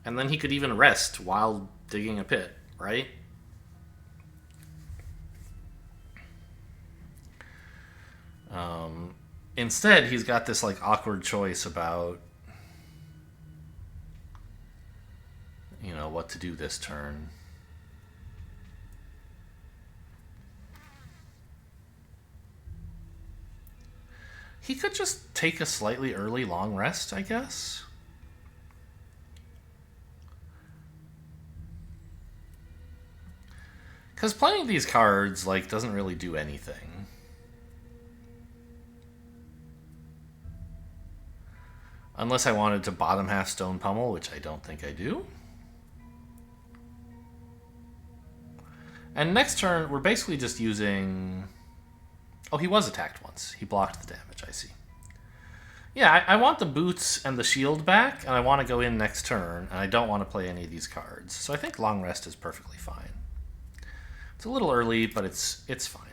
And then he could even rest while digging a pit, right? Instead, he's got this, like, awkward choice about, you know, what to do this turn. He could just take a slightly early long rest, I guess. Because playing these cards, like, doesn't really do anything. Unless I wanted to bottom half Stone Pummel, which I don't think I do. And next turn, we're basically just using... Oh, he was attacked once. He blocked the damage, I see. Yeah, I want the boots and the shield back, and I want to go in next turn, and I don't want to play any of these cards. So I think long rest is perfectly fine. It's a little early, but it's fine.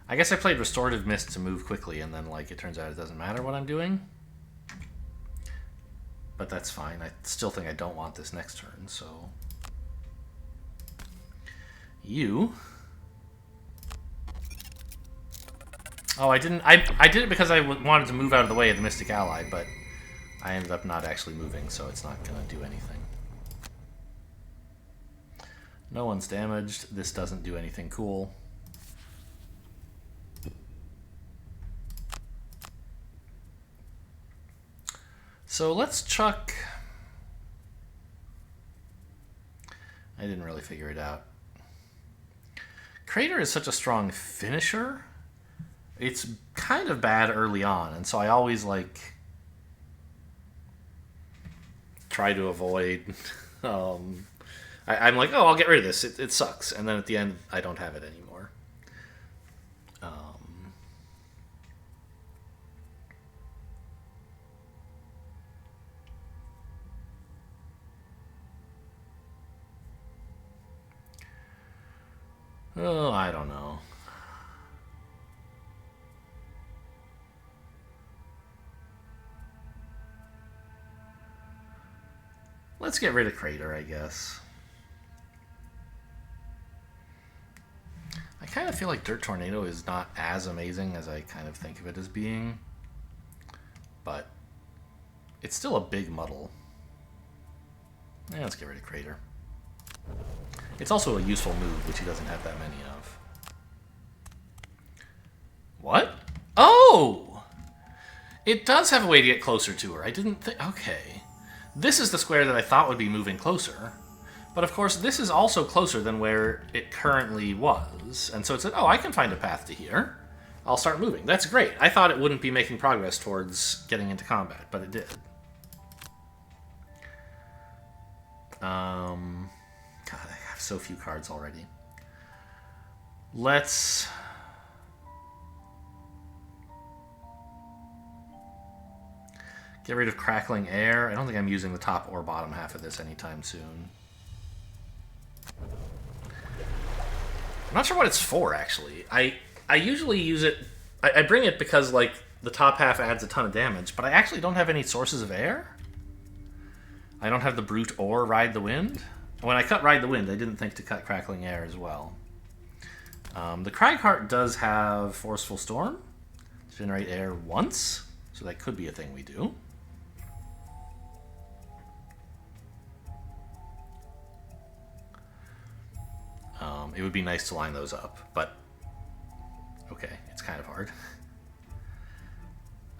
I guess I played Restorative Mist to move quickly, and then like it turns out it doesn't matter what I'm doing. But that's fine. I still think I don't want this next turn, so... You... Oh, I didn't... I did it because I wanted to move out of the way of the Mystic Ally, but I ended up not actually moving, so it's not going to do anything. No one's damaged. This doesn't do anything cool. So let's chuck... I didn't really figure it out. Crater is such a strong finisher. It's kind of bad early on, and so I always like try to avoid. I'm like, oh, I'll get rid of this. It sucks, and then at the end, I don't have it anymore. Oh, I don't know. Let's get rid of Crater, I guess. I kind of feel like Dirt Tornado is not as amazing as I kind of think of it as being. But it's still a big muddle. Yeah, let's get rid of Crater. It's also a useful move, which he doesn't have that many of. What? Oh! It does have a way to get closer to her. I didn't think... Okay. This is the square that I thought would be moving closer. But of course, this is also closer than where it currently was. And so it said, oh, I can find a path to here. I'll start moving. That's great. I thought it wouldn't be making progress towards getting into combat, but it did. God, I have so few cards already. Let's... Get rid of Crackling Air. I don't think I'm using the top or bottom half of this anytime soon. I'm not sure what it's for, actually. I usually use it... I bring it because, like, the top half adds a ton of damage, but I actually don't have any sources of air. I don't have the Brute or Ride the Wind. When I cut Ride the Wind, I didn't think to cut Crackling Air as well. The Cragheart does have Forceful Storm. Generate air once, so that could be a thing we do. It would be nice to line those up, but okay, it's kind of hard.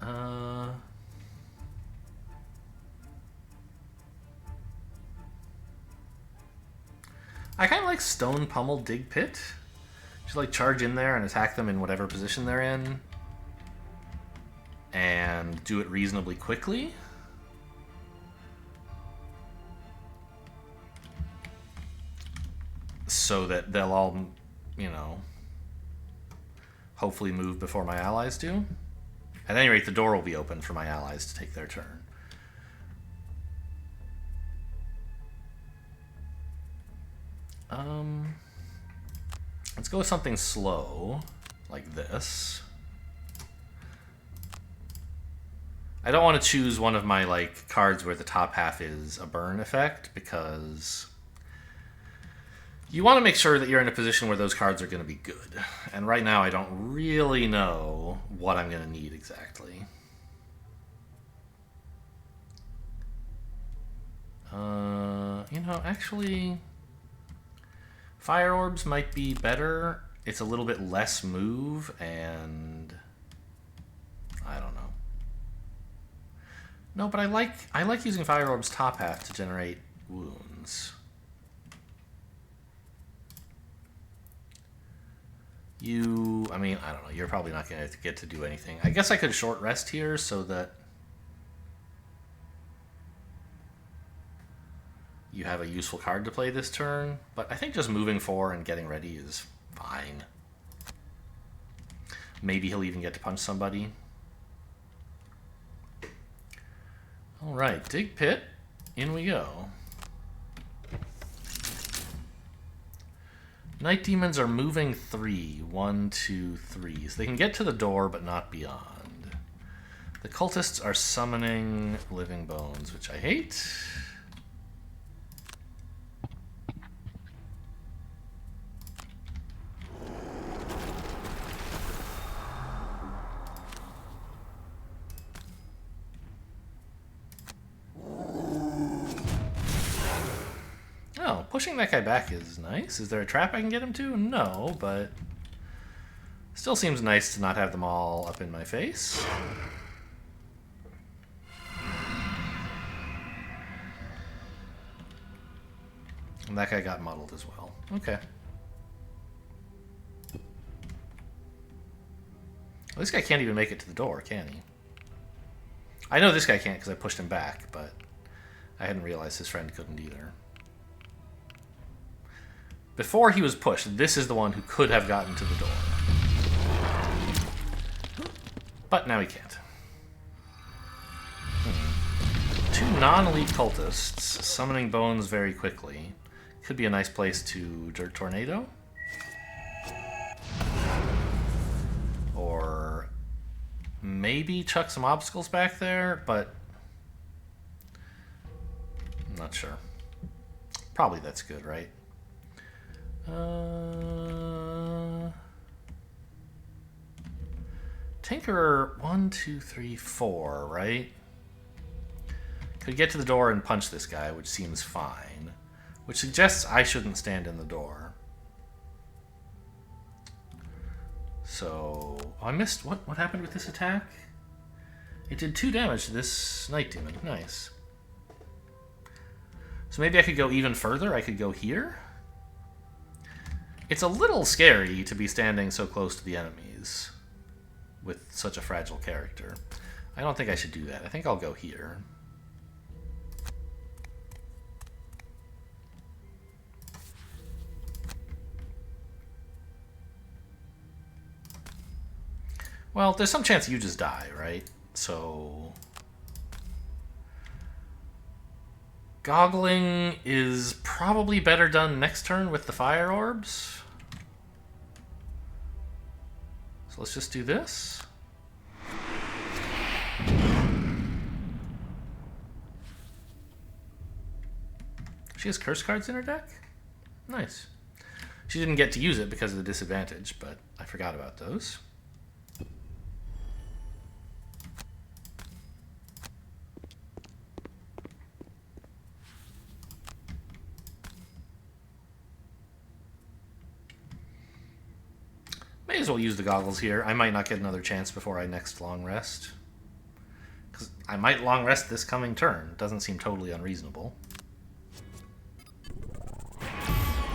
I kind of like Stone Pummel Dig Pit. Just like charge in there and attack them in whatever position they're in, and do it reasonably quickly. So that they'll all, you know, hopefully move before my allies do. At any rate, the door will be open for my allies to take their turn. Let's go with something slow, like this. I don't want to choose one of my, like, cards where the top half is a burn effect, because you want to make sure that you're in a position where those cards are going to be good. And right now I don't really know what I'm going to need exactly. You know, actually, Fire Orbs might be better. It's a little bit less move, and I don't know. No, but I like using Fire Orb's top half to generate wounds. I mean, I don't know. You're probably not going to get to do anything. I guess I could short rest here so that you have a useful card to play this turn. But I think just moving 4 and getting ready is fine. Maybe he'll even get to punch somebody. Alright, dig pit. In we go. Night demons are moving 3. 1, 2, 3. So they can get to the door, but not beyond. The cultists are summoning living bones, which I hate. Oh, pushing that guy back is nice. Is there a trap I can get him to? No, but still seems nice to not have them all up in my face. And that guy got muddled as well. Okay. Well, this guy can't even make it to the door, can he? I know this guy can't because I pushed him back, but I hadn't realized his friend couldn't either. Before he was pushed, this is the one who could have gotten to the door. But now he can't. Two non-elite cultists summoning bones very quickly. Could be a nice place to Dirt Tornado. Or maybe chuck some obstacles back there, but I'm not sure. Probably that's good, right? Tinkerer 1, 2, 3, 4, right? Could get to the door and punch this guy, which seems fine. Which suggests I shouldn't stand in the door. So... Oh, I missed... What happened with this attack? It did 2 damage to this Night Demon. Nice. So maybe I could go even further. I could go here. It's a little scary to be standing so close to the enemies with such a fragile character. I don't think I should do that. I think I'll go here. Well, there's some chance you just die, right? So... Goggling is probably better done next turn with the fire orbs. So let's just do this. She has curse cards in her deck? Nice. She didn't get to use it because of the disadvantage, but I forgot about those. May as well use the goggles here. I might not get another chance before I next long rest. Because I might long rest this coming turn. Doesn't seem totally unreasonable.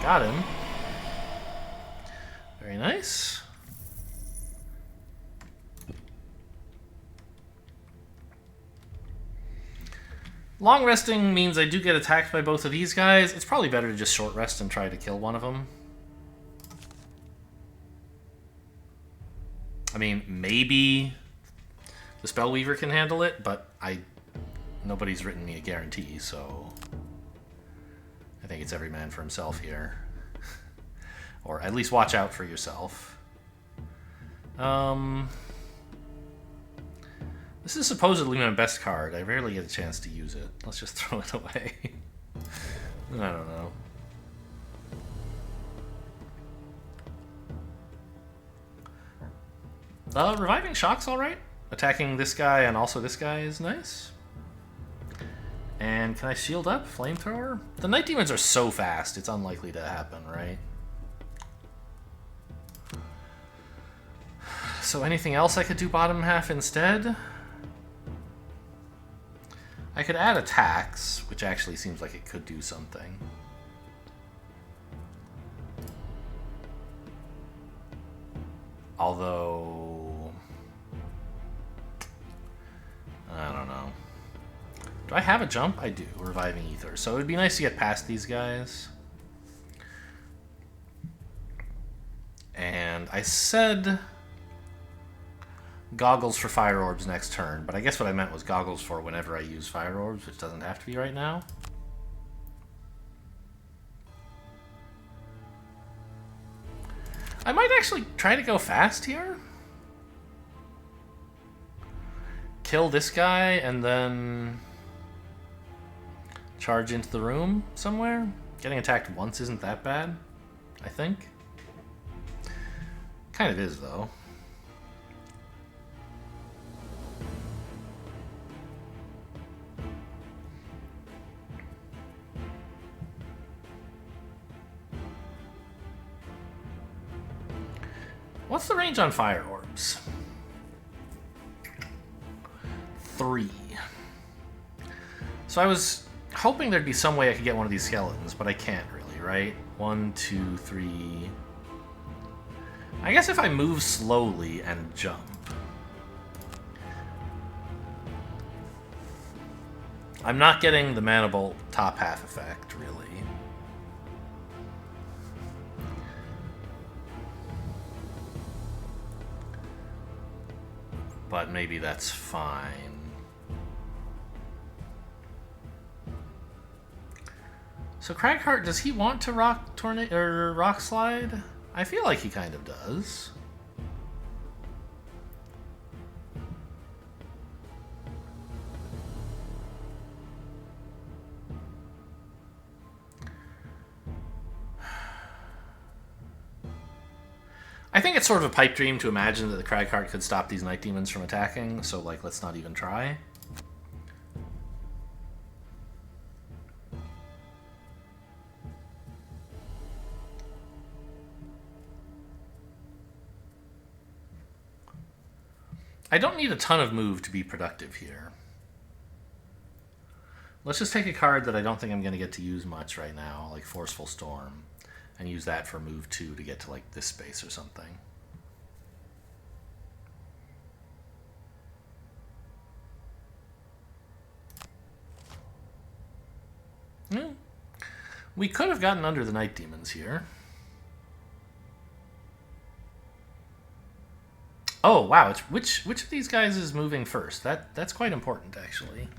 Got him. Very nice. Long resting means I do get attacked by both of these guys. It's probably better to just short rest and try to kill one of them. I mean, maybe the Spellweaver can handle it, but nobody's written me a guarantee, so I think it's every man for himself here. Or at least watch out for yourself. This is supposedly my best card. I rarely get a chance to use it. Let's just throw it away. I don't know. Reviving Shock's alright. Attacking this guy and also this guy is nice. And can I shield up? Flamethrower? The Night Demons are so fast, it's unlikely to happen, right? So anything else I could do bottom half instead? I could add attacks, which actually seems like it could do something. Although... I don't know. Do I have a jump? I do. Reviving Ether. So it would be nice to get past these guys. And I said goggles for fire orbs next turn, but I guess what I meant was goggles for whenever I use fire orbs, which doesn't have to be right now. I might actually try to go fast here. Kill this guy and then charge into the room somewhere. Getting attacked once isn't that bad, I think. Kind of is, though. What's the range on fire orbs? 3. So I was hoping there'd be some way I could get one of these skeletons, but I can't really, right? 1, 2, 3. I guess if I move slowly and jump. I'm not getting the Mana Bolt top half effect, really. But maybe that's fine. So Cragheart, does he want to rock slide? I feel like he kind of does. I think it's sort of a pipe dream to imagine that the Cragheart could stop these night demons from attacking, so like let's not even try. I don't need a ton of move to be productive here. Let's just take a card that I don't think I'm going to get to use much right now, like Forceful Storm, and use that for move 2 to get to like this space or something. Yeah. We could have gotten under the night demons here. Oh wow! Which of these guys is moving first? That's quite important, actually.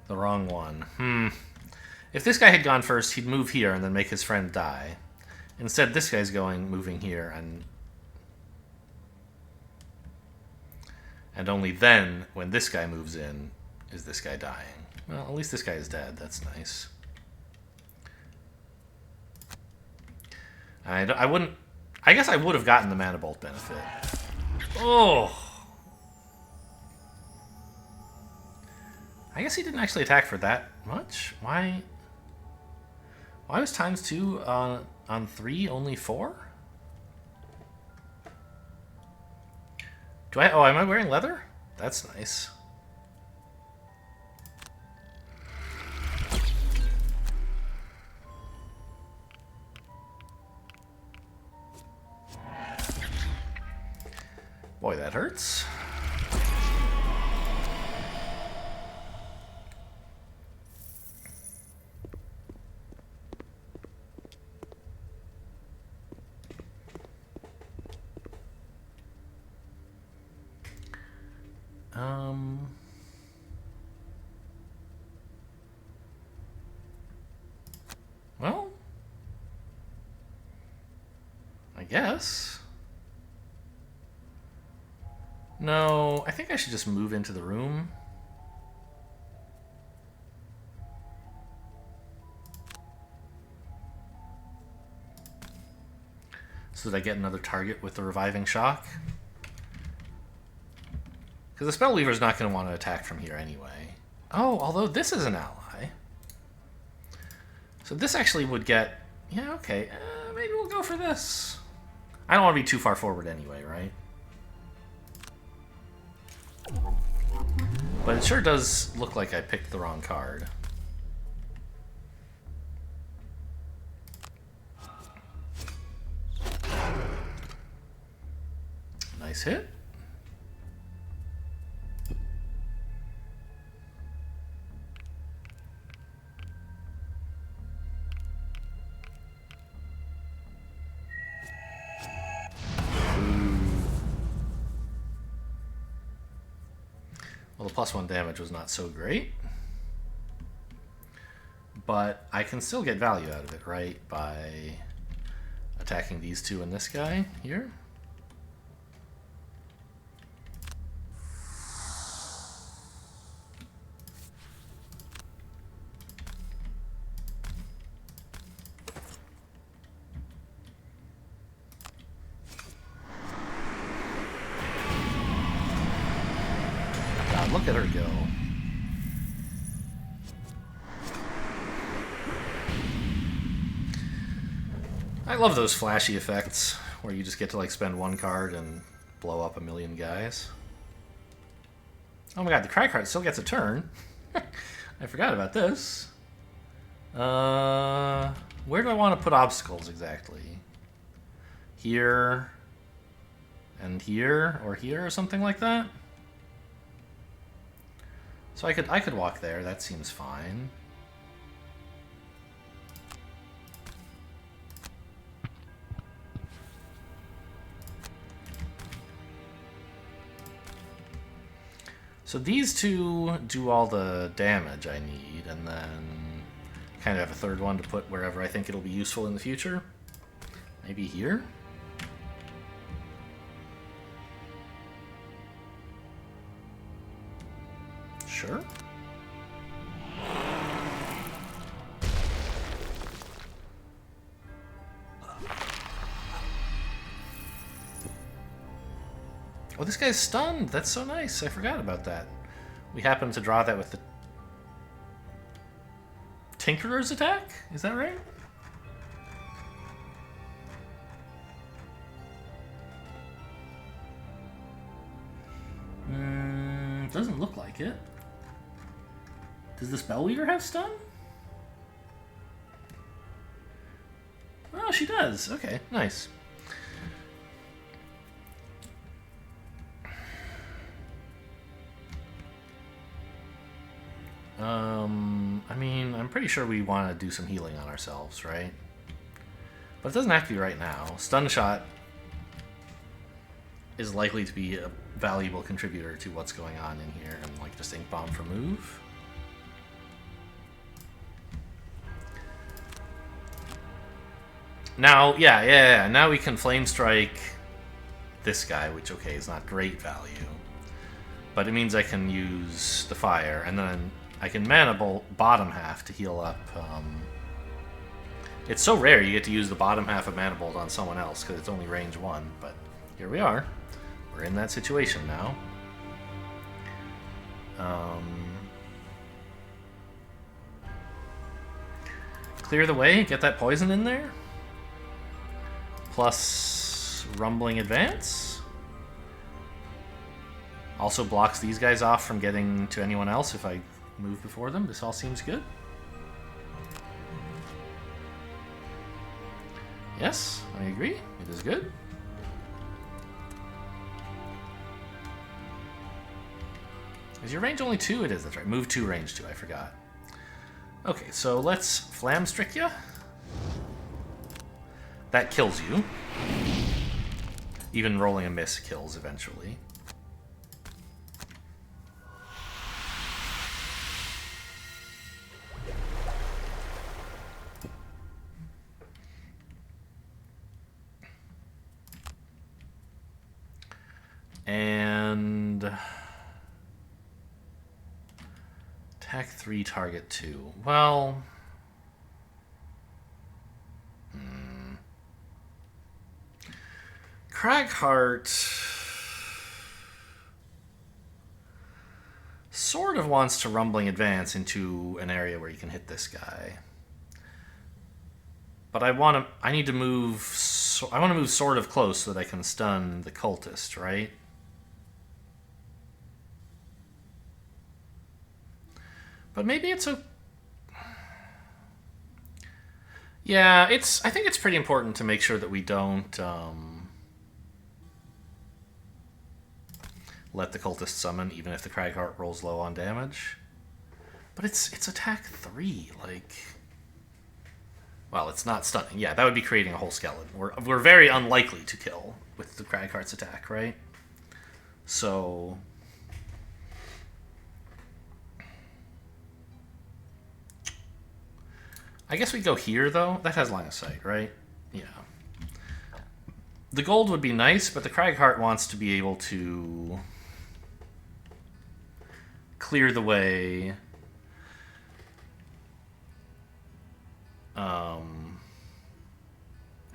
The wrong one. If this guy had gone first, he'd move here and then make his friend die. Instead, this guy's moving here, and only then, when this guy moves in, is this guy dying. Well, at least this guy is dead. That's nice. I guess I would have gotten the Mana Bolt benefit. Oh! I guess he didn't actually attack for that much. Why was ×2 on 3 only 4? Oh, am I wearing leather? That's nice. Boy, that hurts. Well, I guess. No, I think I should just move into the room. So that I get another target with the Reviving Shock. Because the Spellweaver's not going to want to attack from here anyway. Oh, although this is an ally. So this actually would get... Yeah, okay. Maybe we'll go for this. I don't want to be too far forward anyway, right? But it sure does look like I picked the wrong card. Nice hit. the +1 damage was not so great. But I can still get value out of it, right? By attacking these two and this guy here. God, look at her go. I love those flashy effects where you just get to like spend one card and blow up a million guys. Oh my god, the Crag card still gets a turn. I forgot about this. Where do I want to put obstacles exactly? Here and here or something like that? So I could walk there, that seems fine. So these two do all the damage I need, and then kind of have a third one to put wherever I think it'll be useful in the future. Maybe here? Sure. Oh, this guy's stunned. That's so nice. I forgot about that. We happen to draw that with the Tinkerer's attack? Is that right? Doesn't look like it. Does the Spellweaver have stun? Oh, she does. Okay, nice. I mean, I'm pretty sure we want to do some healing on ourselves, right? But it doesn't have to be right now. Stun Shot is likely to be a valuable contributor to what's going on in here, and like just Ink Bomb for move. Now, yeah. Now we can Flame Strike this guy, which, okay, is not great value. But it means I can use the fire, and then I can Mana Bolt bottom half to heal up. It's so rare you get to use the bottom half of Mana Bolt on someone else, because it's only range 1, but here we are. We're in that situation now. Clear the way, get that poison in there. Plus Rumbling Advance. Also blocks these guys off from getting to anyone else if I move before them. This all seems good. Yes, I agree. It is good. Is your range only 2? It is, that's right. Move 2, range 2, I forgot. Okay, so let's Flamstrick ya. That kills you. Even rolling a miss kills eventually. And attack 3, target 2. Well, Cragheart sort of wants to Rumbling Advance into an area where you can hit this guy. But I need to move, I want to move sort of close so that I can stun the cultist, right? But maybe it's a... Yeah, I think it's pretty important to make sure that we don't let the cultist summon, even if the Cragheart rolls low on damage. But it's attack 3, like... Well, it's not stunning. Yeah, that would be creating a whole skeleton. We're very unlikely to kill with the Cragheart's attack, right? So... I guess we go here, though. That has line of sight, right? Yeah. The gold would be nice, but the Cragheart wants to be able to clear the way.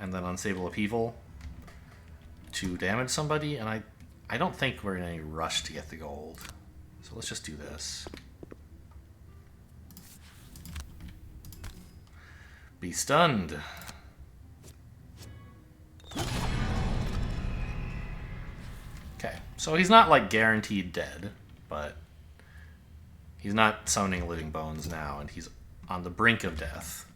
And then Unsable Upheaval to damage somebody, and I don't think we're in any rush to get the gold. So let's just do this. Be stunned. Okay, so he's not like guaranteed dead, but he's not summoning living bones now, and he's on the brink of death.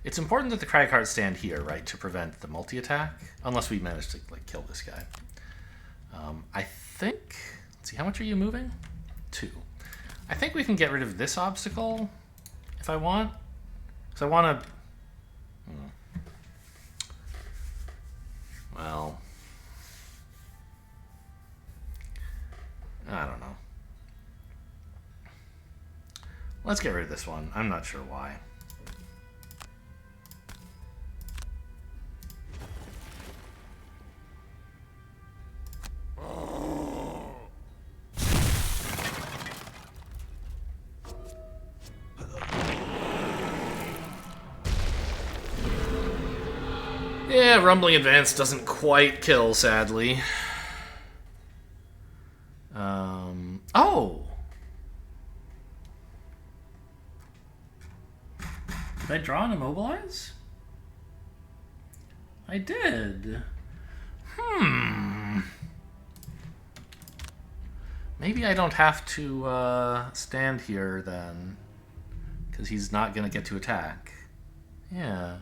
It's important that the Cragheart stand here, right, to prevent the multi-attack, unless we manage to like kill this guy. I think. Let's see, how much are you moving? 2. I think we can get rid of this obstacle if I want, because I want to. Well, I don't know. Let's get rid of this one. I'm not sure why. Yeah, Rumbling Advance doesn't quite kill, sadly. Oh! Did I draw an Immobilize? I did. Maybe I don't have to stand here then, because he's not going to get to attack. Yeah.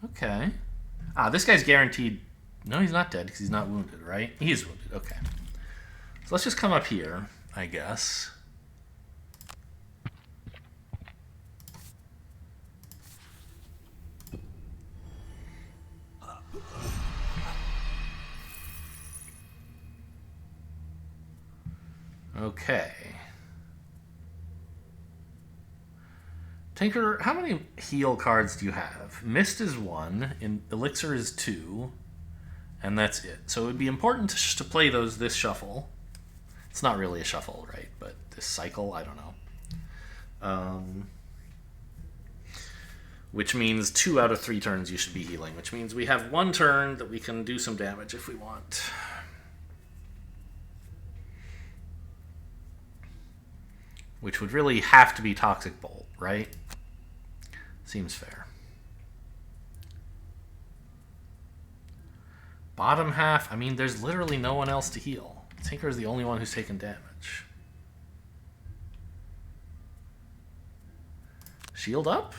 Okay. Ah, this guy's guaranteed. No, he's not dead because he's not wounded, right? He is wounded. Okay. So let's just come up here, I guess. Okay. Tinker, how many heal cards do you have? Mist is 1, Elixir is 2, and that's it. So it would be important to play those this shuffle. It's not really a shuffle, right? But this cycle, I don't know. Which means 2 out of 3 turns you should be healing, which means we have 1 turn that we can do some damage if we want. Which would really have to be Toxic Bolt, right? Seems fair. Bottom half, I mean, there's literally no one else to heal. Tinker is the only one who's taken damage. Shield up?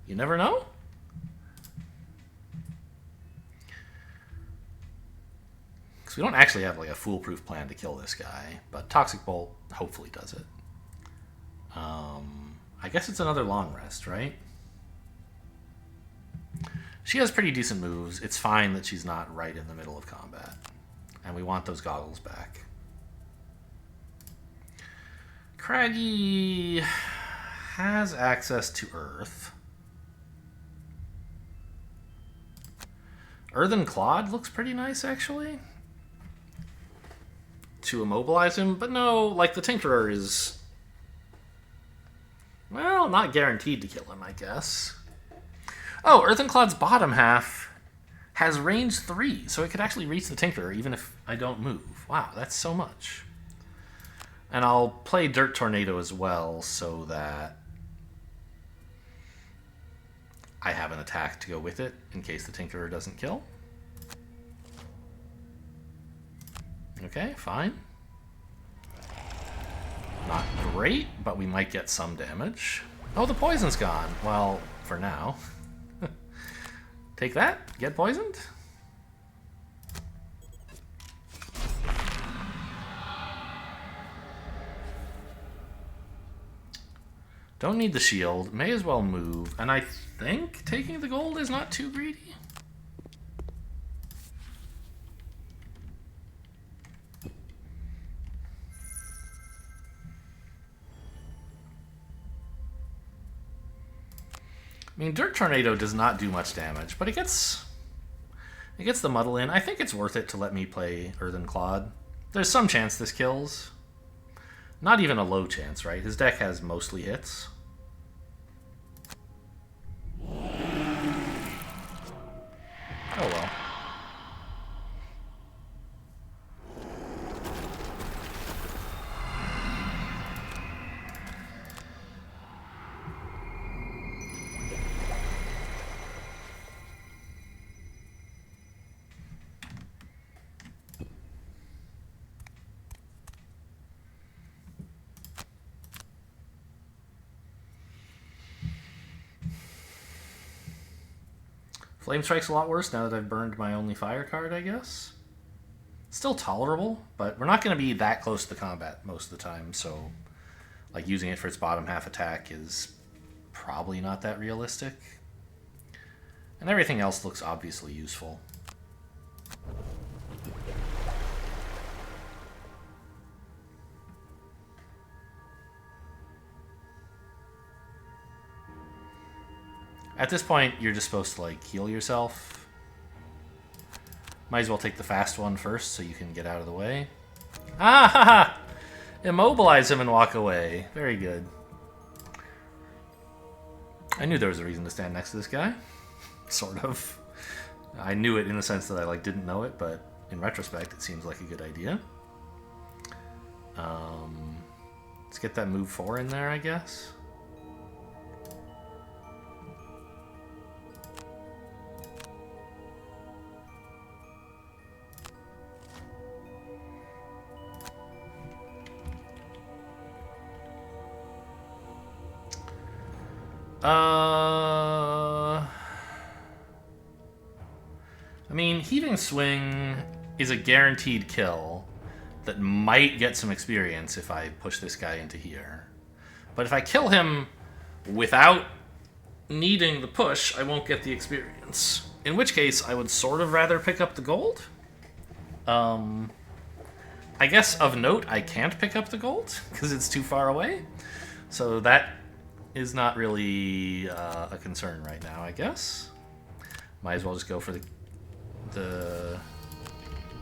You never know? Because we don't actually have like a foolproof plan to kill this guy, but Toxic Bolt hopefully does it. I guess it's another long rest, right? She has pretty decent moves. It's fine that she's not right in the middle of combat. And we want those goggles back. Craggy has access to Earth. Earthen Clod looks pretty nice, actually. To immobilize him. But no, like the Tinkerer is... well, not guaranteed to kill him, I guess. Oh, Earthen Clod's bottom half has range 3, so it could actually reach the Tinkerer even if I don't move. Wow, that's so much. And I'll play Dirt Tornado as well so that I have an attack to go with it in case the Tinkerer doesn't kill. Okay, fine. Not great, but we might get some damage. Oh, the poison's gone. Well, for now. Take that. Get poisoned. Don't need the shield. May as well move. And I think taking the gold is not too greedy. I mean, Dirt Tornado does not do much damage, but it gets the muddle in. I think it's worth it to let me play Earthen Clod. There's some chance this kills. Not even a low chance, right? His deck has mostly hits. Oh well. Flame Strike's a lot worse now that I've burned my only fire card, I guess. Still tolerable, but we're not going to be that close to combat most of the time, so like using it for its bottom half attack is probably not that realistic. And everything else looks obviously useful. At this point, you're just supposed to like heal yourself. Might as well take the fast one first so you can get out of the way. Ah ha ha! Immobilize him and walk away. Very good. I knew there was a reason to stand next to this guy. Sort of. I knew it in the sense that I like didn't know it, but in retrospect, it seems like a good idea. Let's get that move 4 in there, I guess. I mean, Heaving Swing is a guaranteed kill that might get some experience if I push this guy into here. But if I kill him without needing the push, I won't get the experience. In which case, I would sort of rather pick up the gold. I guess of note, I can't pick up the gold because it's too far away. So that is not really a concern right now, I guess. Might as well just go for the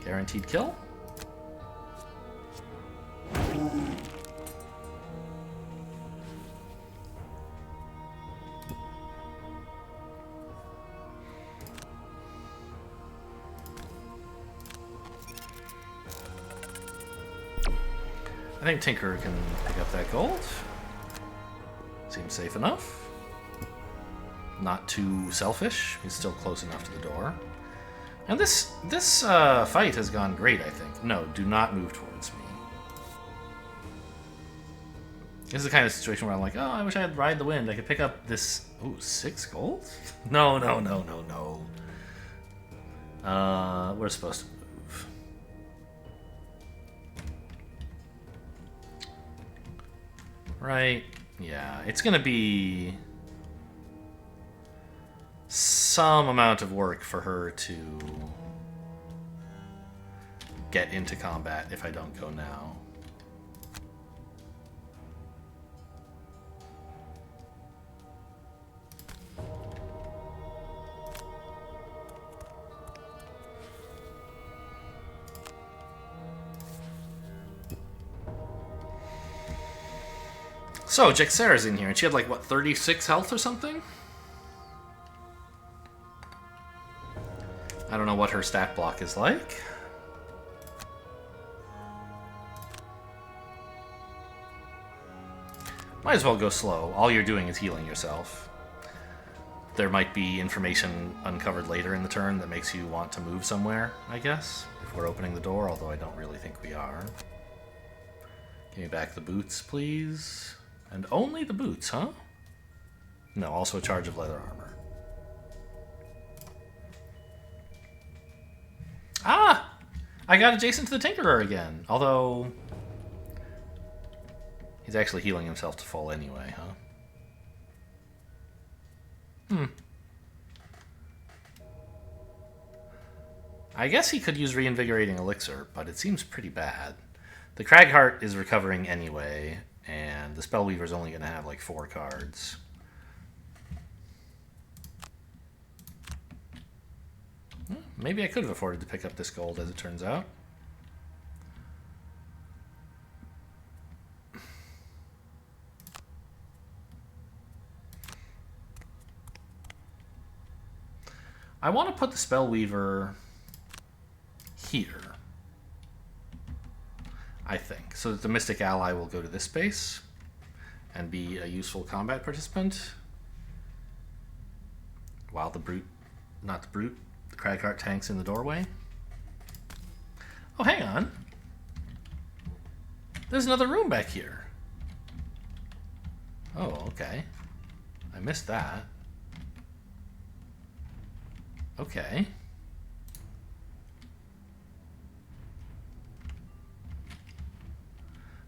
guaranteed kill. I think Tinker can pick up that gold. Seems safe enough. Not too selfish. He's still close enough to the door. And this fight has gone great, I think. No, do not move towards me. This is the kind of situation where I'm like, oh, I wish I had Ride the Wind. I could pick up this... Ooh, 6 gold? No, no, no, no, no. We're supposed to move. Right. Yeah, it's going to be some amount of work for her to get into combat if I don't go now. So, Jexera's in here, and she had like, what, 36 health or something? I don't know what her stat block is like. Might as well go slow. All you're doing is healing yourself. There might be information uncovered later in the turn that makes you want to move somewhere, I guess, if we're opening the door, although I don't really think we are. Give me back the boots, please. And only the boots, huh? No, also a charge of leather armor. Ah! I got adjacent to the Tinkerer again. Although... he's actually healing himself to full anyway, huh? I guess he could use Reinvigorating Elixir, but it seems pretty bad. The Cragheart is recovering anyway, and the Spellweaver's only going to have like 4 cards. Maybe I could have afforded to pick up this gold, as it turns out. I want to put the Spellweaver here, I think, so that the Mystic Ally will go to this space and be a useful combat participant, while the Brute, not the Brute, the Cragheart tank's in the doorway. Oh, hang on. There's another room back here. Oh, okay. I missed that. Okay.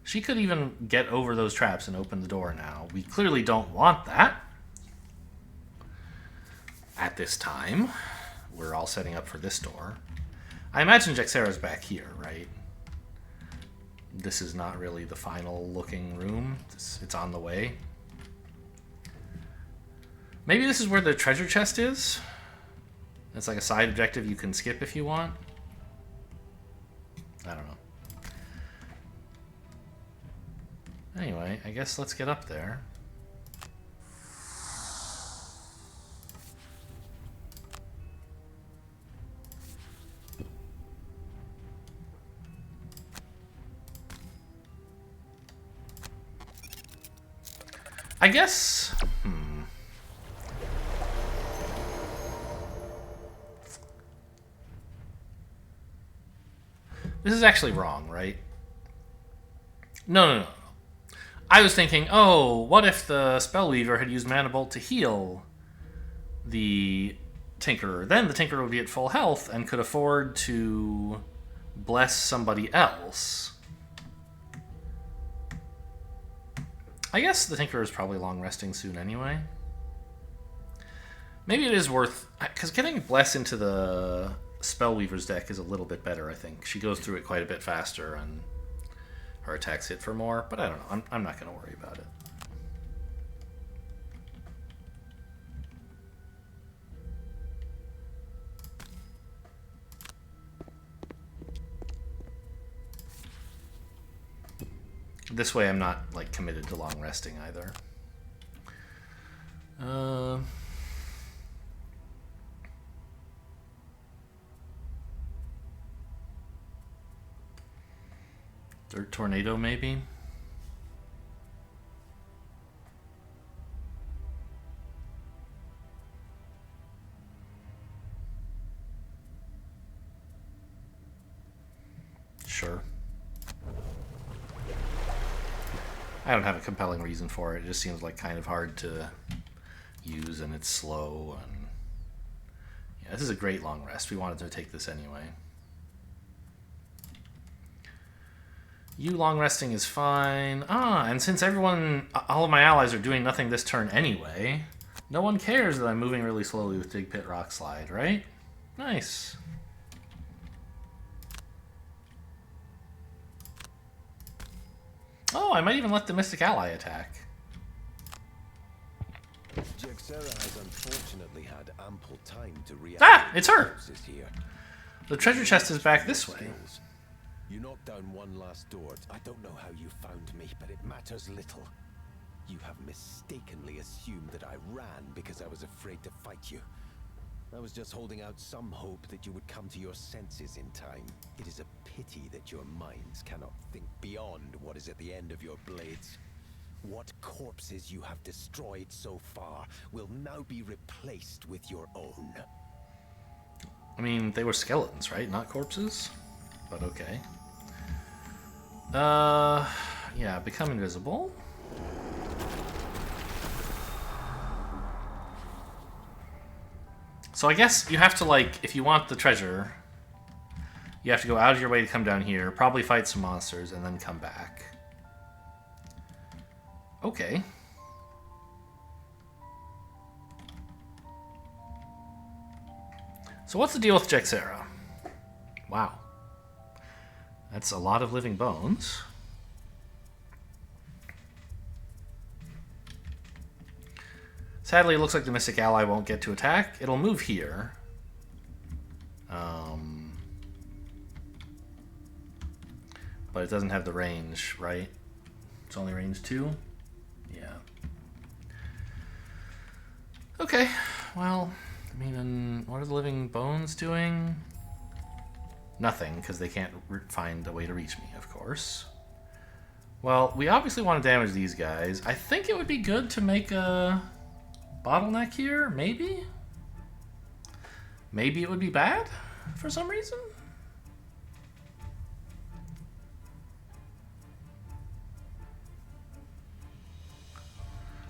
She could even get over those traps and open the door now. We clearly don't want that. At this time, we're all setting up for this door. I imagine Jexera's back here, right? This is not really the final looking room. It's on the way. Maybe this is where the treasure chest is? It's like a side objective you can skip if you want. I don't know. Anyway, I guess let's get up there. I guess... This is actually wrong, right? No. I was thinking, oh, what if the Spellweaver had used Mana Bolt to heal the Tinkerer? Then the Tinkerer would be at full health and could afford to bless somebody else. I guess the Tinkerer is probably long resting soon anyway. Maybe it is worth... Because getting Bless into the Spellweaver's deck is a little bit better, I think. She goes through it quite a bit faster and her attacks hit for more, but I don't know. I'm not going to worry about it. This way I'm not like committed to long resting either. Dirt Tornado, maybe? Sure. I don't have a compelling reason for it. It just seems like kind of hard to use, and it's slow. And yeah, this is a great long rest. We wanted to take this anyway. You long resting is fine. And since all of my allies are doing nothing this turn anyway, no one cares that I'm moving really slowly with Dig Pit Rock Slide, right? Nice. Oh, I might even let the Mystic Ally attack. Jexera has unfortunately had ample time to react. It's her! The treasure chest is back this way. You knocked down one last door. I don't know how you found me, but it matters little. You have mistakenly assumed that I ran because I was afraid to fight you. I was just holding out some hope that you would come to your senses in time. It is a pity that your minds cannot think beyond what is at the end of your blades. What corpses you have destroyed so far will now be replaced with your own. I mean, they were skeletons, right? Not corpses? But okay. Yeah, become invisible. So I guess you have to, like, if you want the treasure, you have to go out of your way to come down here, probably fight some monsters, and then come back. Okay. So what's the deal with Jexera? Wow. That's a lot of living bones. Sadly, it looks like the Mystic Ally won't get to attack. It'll move here. but it doesn't have the range, right? It's only range 2? Yeah. Okay, well, I mean, and what are the living bones doing? Nothing, because they can't find a way to reach me, of course. Well, we obviously want to damage these guys. I think it would be good to make a bottleneck here, maybe? Maybe it would be bad for some reason?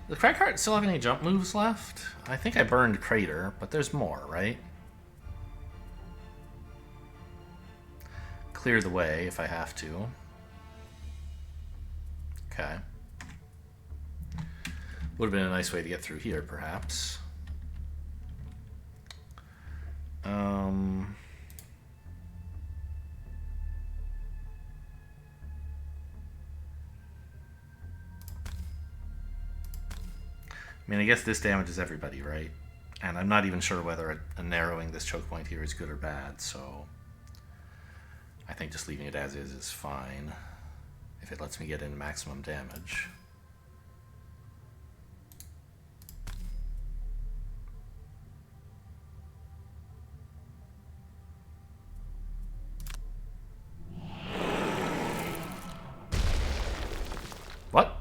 Does Cragheart still have any jump moves left? I think I burned Crater, but there's more, right? Clear the way if I have to. Okay. Would have been a nice way to get through here, perhaps. I mean, I guess this damages everybody, right? And I'm not even sure whether a narrowing this choke point here is good or bad, so I think just leaving it as is fine if it lets me get in maximum damage. What?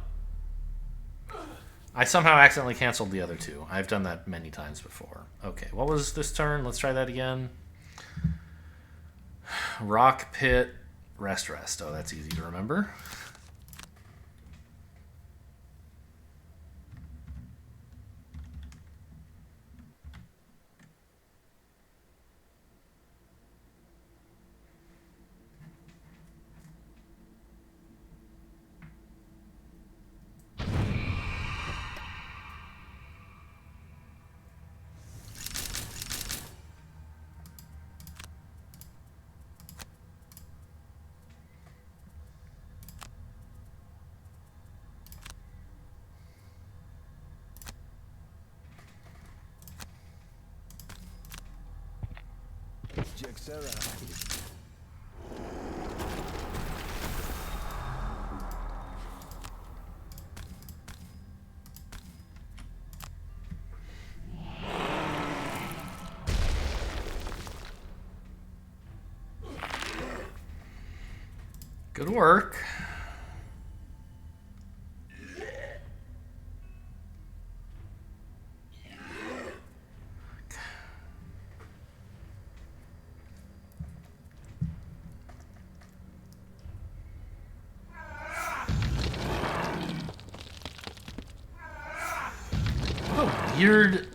I somehow accidentally canceled the other two. I've done that many times before. Okay, what was this turn? Let's try that again. Rock, pit, rest, rest. Oh, that's easy to remember. Good work. What a weird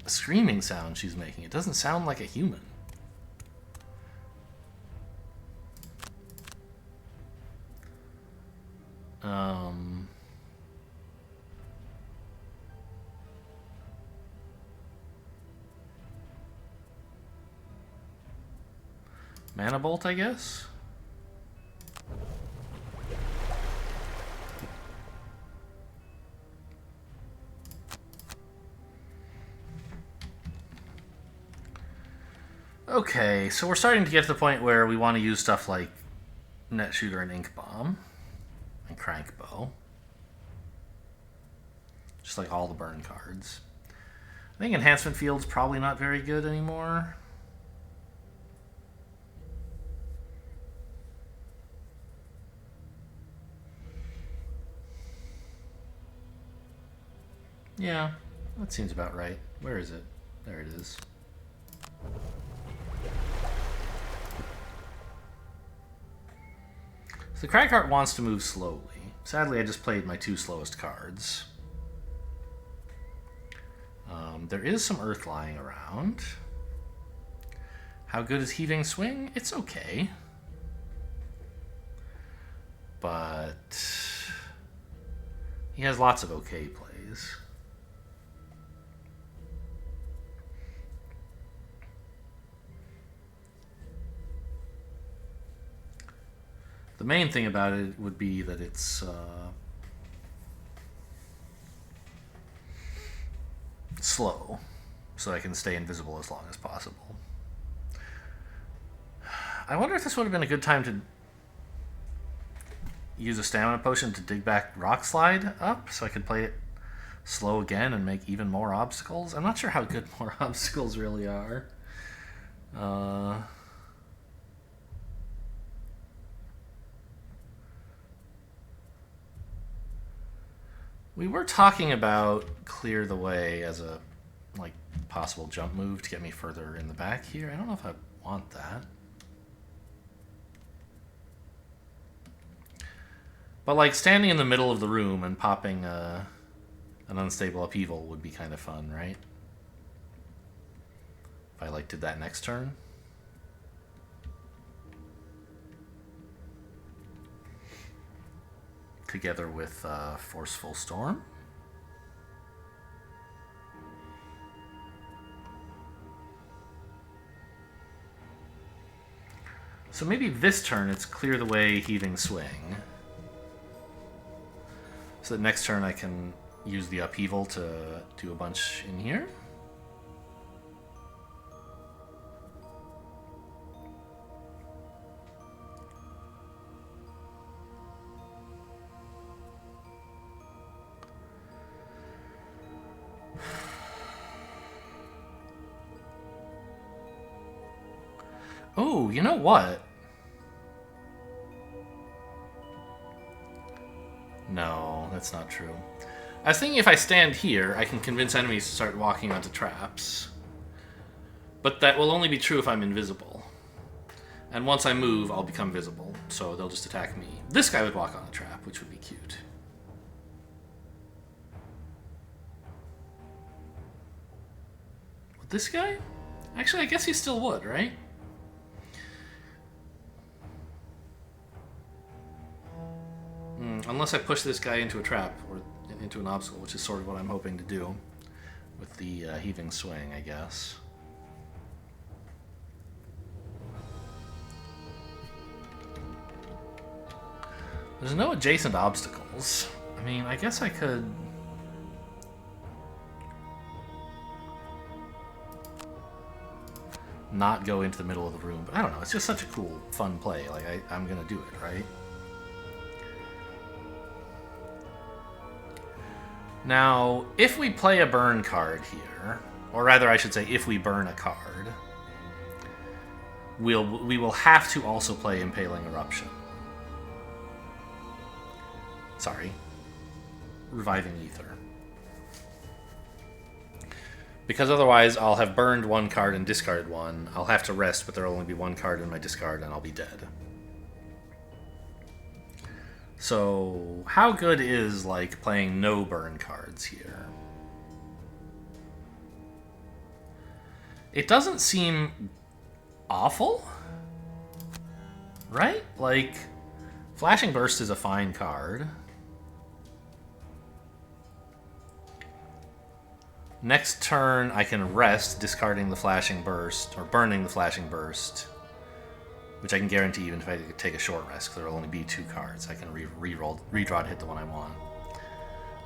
screaming sound she's making. It doesn't sound like a human. Mana Bolt, I guess? Okay, so we're starting to get to the point where we want to use stuff like Net Shooter and Ink Bomb and Crank Bow. Just like all the burn cards. I think Enhancement Field's probably not very good anymore. Yeah, that seems about right. Where is it? There it is. So the Cragheart wants to move slowly. Sadly, I just played my two slowest cards. There is some Earth lying around. How good is Heaving Swing? It's okay. But he has lots of okay plays. The main thing about it would be that it's slow, so I can stay invisible as long as possible. I wonder if this would have been a good time to use a stamina potion to dig back Rock Slide up so I could play it slow again and make even more obstacles. I'm not sure how good more obstacles really are. We were talking about Clear the Way as a like possible jump move to get me further in the back here. I don't know if I want that. But like standing in the middle of the room and popping an unstable upheaval would be kind of fun, right? If I like did that next turn. Together with Forceful Storm. So maybe this turn it's Clear the Way, Heaving Swing. So that next turn I can use the Upheaval to do a bunch in here. Oh, you know what? No, that's not true. I was thinking if I stand here, I can convince enemies to start walking onto traps. But that will only be true if I'm invisible. And once I move, I'll become visible, so they'll just attack me. This guy would walk on a trap, which would be cute. Would this guy? Actually, I guess he still would, right? Unless I push this guy into a trap or into an obstacle, which is sort of what I'm hoping to do with the Heaving Swing, I guess. There's no adjacent obstacles. I mean, I guess I could... not go into the middle of the room, but I don't know. It's just such a cool, fun play. Like, I'm gonna do it, right? Now, if we play a burn card here, or rather I should say if we burn a card, we will have to also play Impaling Eruption. Sorry. Reviving Ether. Because otherwise I'll have burned one card and discarded one. I'll have to rest, but there'll only be one card in my discard and I'll be dead. So, how good is, like, playing no burn cards here? It doesn't seem awful, right? Like, Flashing Burst is a fine card. Next turn, I can rest, discarding the Flashing Burst, or burning the Flashing Burst. Which I can guarantee even if I take a short rest, because there will only be 2 cards. I can redraw to hit the one I want.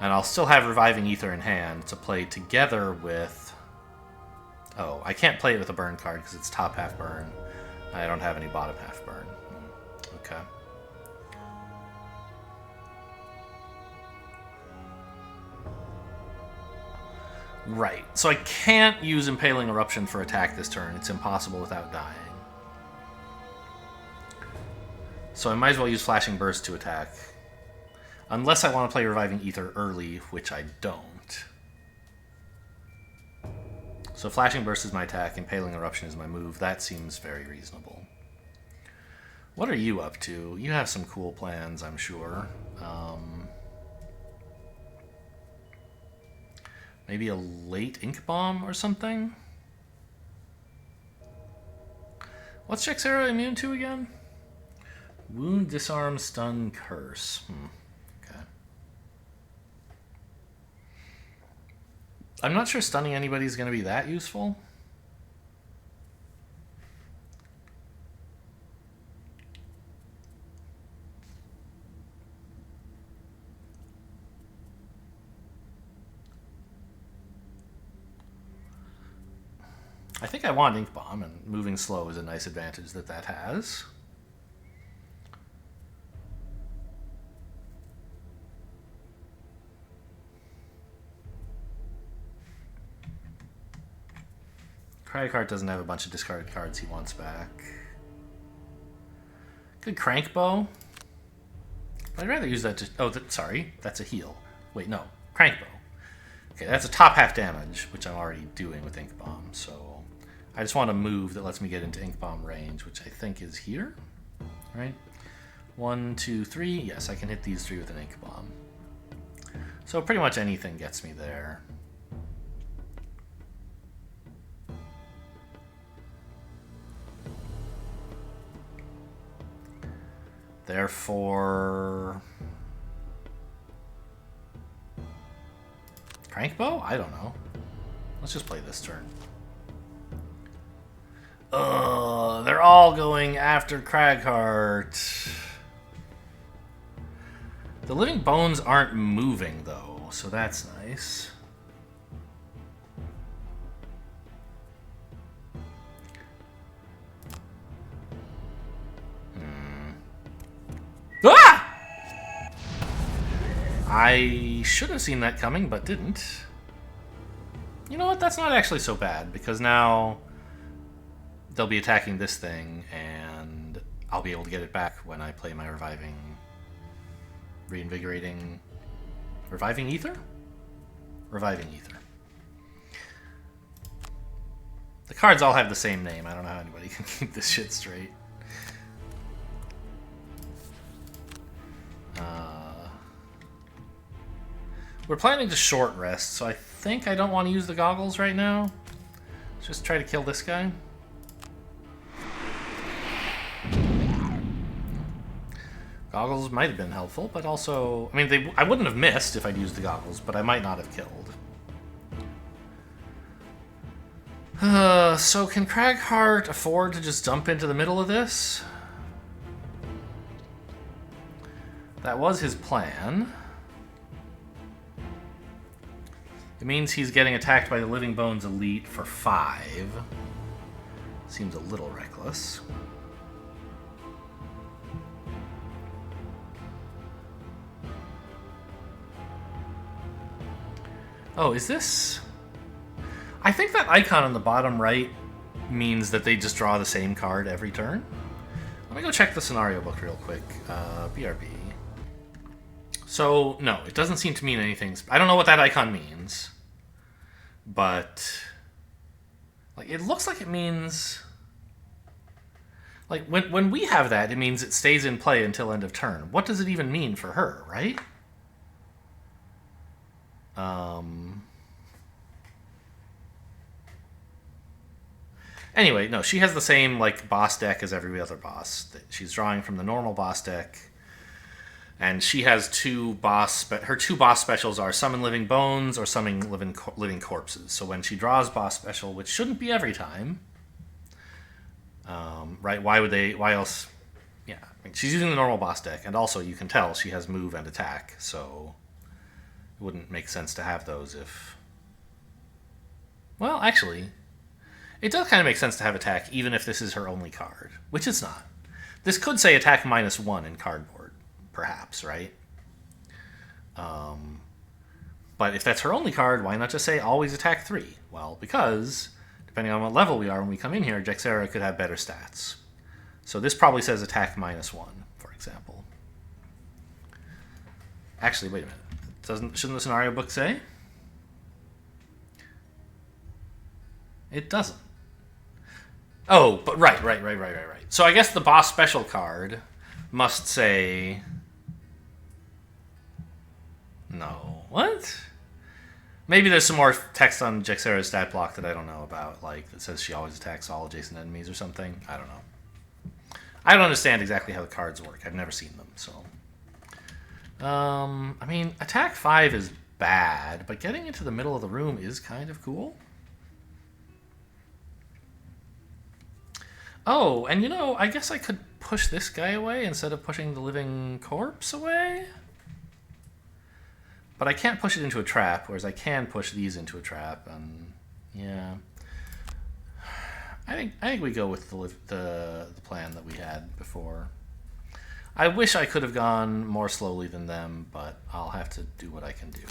And I'll still have Reviving Ether in hand to play together with... Oh, I can't play it with a burn card because it's top half burn. I don't have any bottom half burn. Okay. Right. So I can't use Impaling Eruption for attack this turn. It's impossible without dying. So I might as well use Flashing Burst to attack. Unless I want to play Reviving Ether early, which I don't. So Flashing Burst is my attack, Impaling Eruption is my move. That seems very reasonable. What are you up to? You have some cool plans, I'm sure. Maybe a late Ink Bomb or something? What's Jaxera immune to again? Wound, Disarm, Stun, Curse. Okay. I'm not sure stunning anybody is going to be that useful. I think I want Ink Bomb, and moving slow is a nice advantage that has. Cragheart doesn't have a bunch of discarded cards he wants back. Good crank bow. I'd rather use that to... Oh, sorry. That's a heal. Wait, no. Crank bow. Okay, that's a top half damage, which I'm already doing with Ink Bomb, so... I just want a move that lets me get into Ink Bomb range, which I think is here. Right? 1, 2, 3. Yes, I can hit these 3 with an Ink Bomb. So pretty much anything gets me there. Therefore... Crankbow? I don't know. Let's just play this turn. They're all going after Cragheart. The living bones aren't moving, though, so that's nice. Ah! I should have seen that coming, but didn't. You know what? That's not actually so bad, because now they'll be attacking this thing, and I'll be able to get it back when I play my reviving ether? Reviving ether. The cards all have the same name. I don't know how anybody can keep this shit straight. We're planning to short rest, so I think I don't want to use the goggles right now. Let's just try to kill this guy. Goggles might have been helpful, but also... I mean, I wouldn't have missed if I'd used the goggles, but I might not have killed. So can Cragheart afford to just dump into the middle of this? That was his plan. It means he's getting attacked by the Living Bones Elite for 5. Seems a little reckless. Oh, is this... I think that icon on the bottom right means that they just draw the same card every turn. Let me go check the scenario book real quick. BRB. So, no, it doesn't seem to mean anything. I don't know what that icon means. But... like, it looks like it means... like, when we have that, it means it stays in play until end of turn. What does it even mean for her, right? Anyway, no, she has the same, like, boss deck as every other boss. She's drawing from the normal boss deck. And she has her two boss specials are Summon Living Bones or Summon Living Corpses. So when she draws boss special, which shouldn't be every time, right? Why else? Yeah, I mean, she's using the normal boss deck, and also you can tell she has move and attack, so it wouldn't make sense to have those if... well, actually, it does kind of make sense to have attack even if this is her only card, which it's not. This could say attack -1 in cardboard, perhaps, right? But if that's her only card, why not just say always attack 3? Well, because depending on what level we are when we come in here, Jexera could have better stats. So this probably says attack -1, for example. Actually, wait a minute. Shouldn't the scenario book say? It doesn't. Oh, but right. So I guess the boss special card must say... no. What? Maybe there's some more text on Jexera's stat block that I don't know about, like that says she always attacks all adjacent enemies or something. I don't know. I don't understand exactly how the cards work. I've never seen them, so... I mean, attack 5 is bad, but getting into the middle of the room is kind of cool. Oh, and you know, I guess I could push this guy away instead of pushing the living corpse away? But I can't push it into a trap, whereas I can push these into a trap, and yeah. I think we go with the plan that we had before. I wish I could have gone more slowly than them, but I'll have to do what I can do.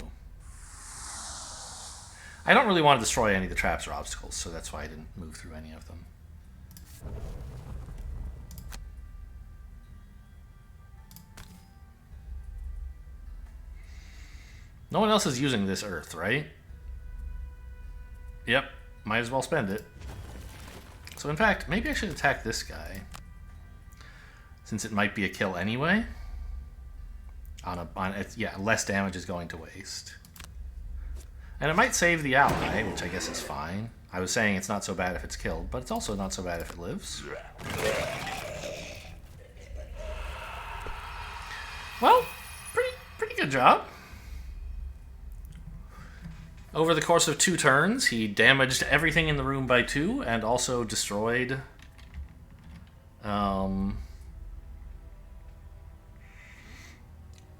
I don't really want to destroy any of the traps or obstacles, so that's why I didn't move through any of them. No one else is using this earth, right? Yep, might as well spend it. So in fact, maybe I should attack this guy, since it might be a kill anyway. Yeah, less damage is going to waste. And it might save the ally, which I guess is fine. I was saying it's not so bad if it's killed, but it's also not so bad if it lives. Well, pretty good job. Over the course of 2 turns, he damaged everything in the room by 2 and also destroyed a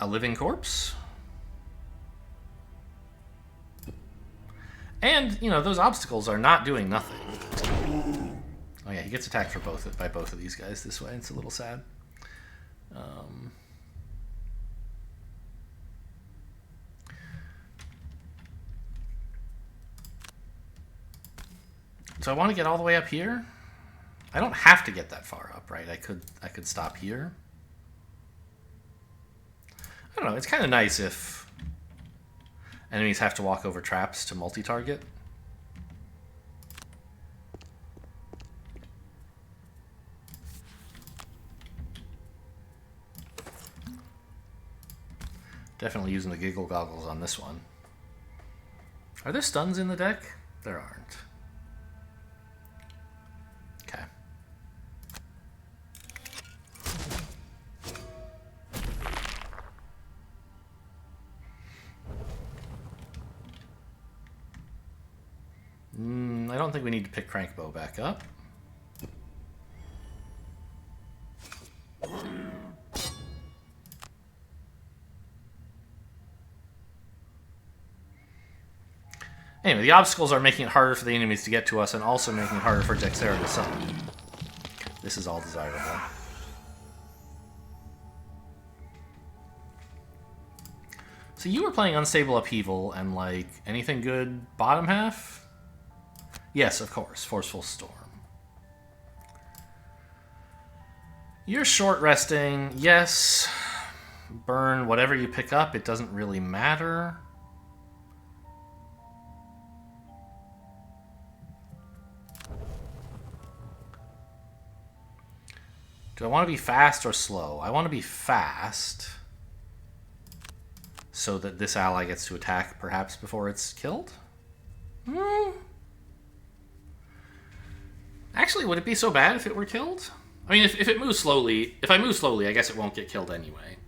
living corpse. And, you know, those obstacles are not doing nothing. Oh yeah, he gets attacked by both of these guys this way. It's a little sad. So I want to get all the way up here. I don't have to get that far up, right? I could stop here. I don't know. It's kind of nice if enemies have to walk over traps to multi-target. Definitely using the giggle goggles on this one. Are there stuns in the deck? There aren't. Okay. I don't think we need to pick Crankbow back up. Anyway, the obstacles are making it harder for the enemies to get to us and also making it harder for Dexera to summon. This is all desirable. So you were playing Unstable Upheaval and, like, anything good bottom half? Yes, of course. Forceful Storm. You're short resting. Yes. Burn whatever you pick up. It doesn't really matter. Do I want to be fast or slow? I want to be fast, so that this ally gets to attack perhaps before it's killed? Actually, would it be so bad if it were killed? I mean, if it moves slowly, if I move slowly, I guess it won't get killed anyway.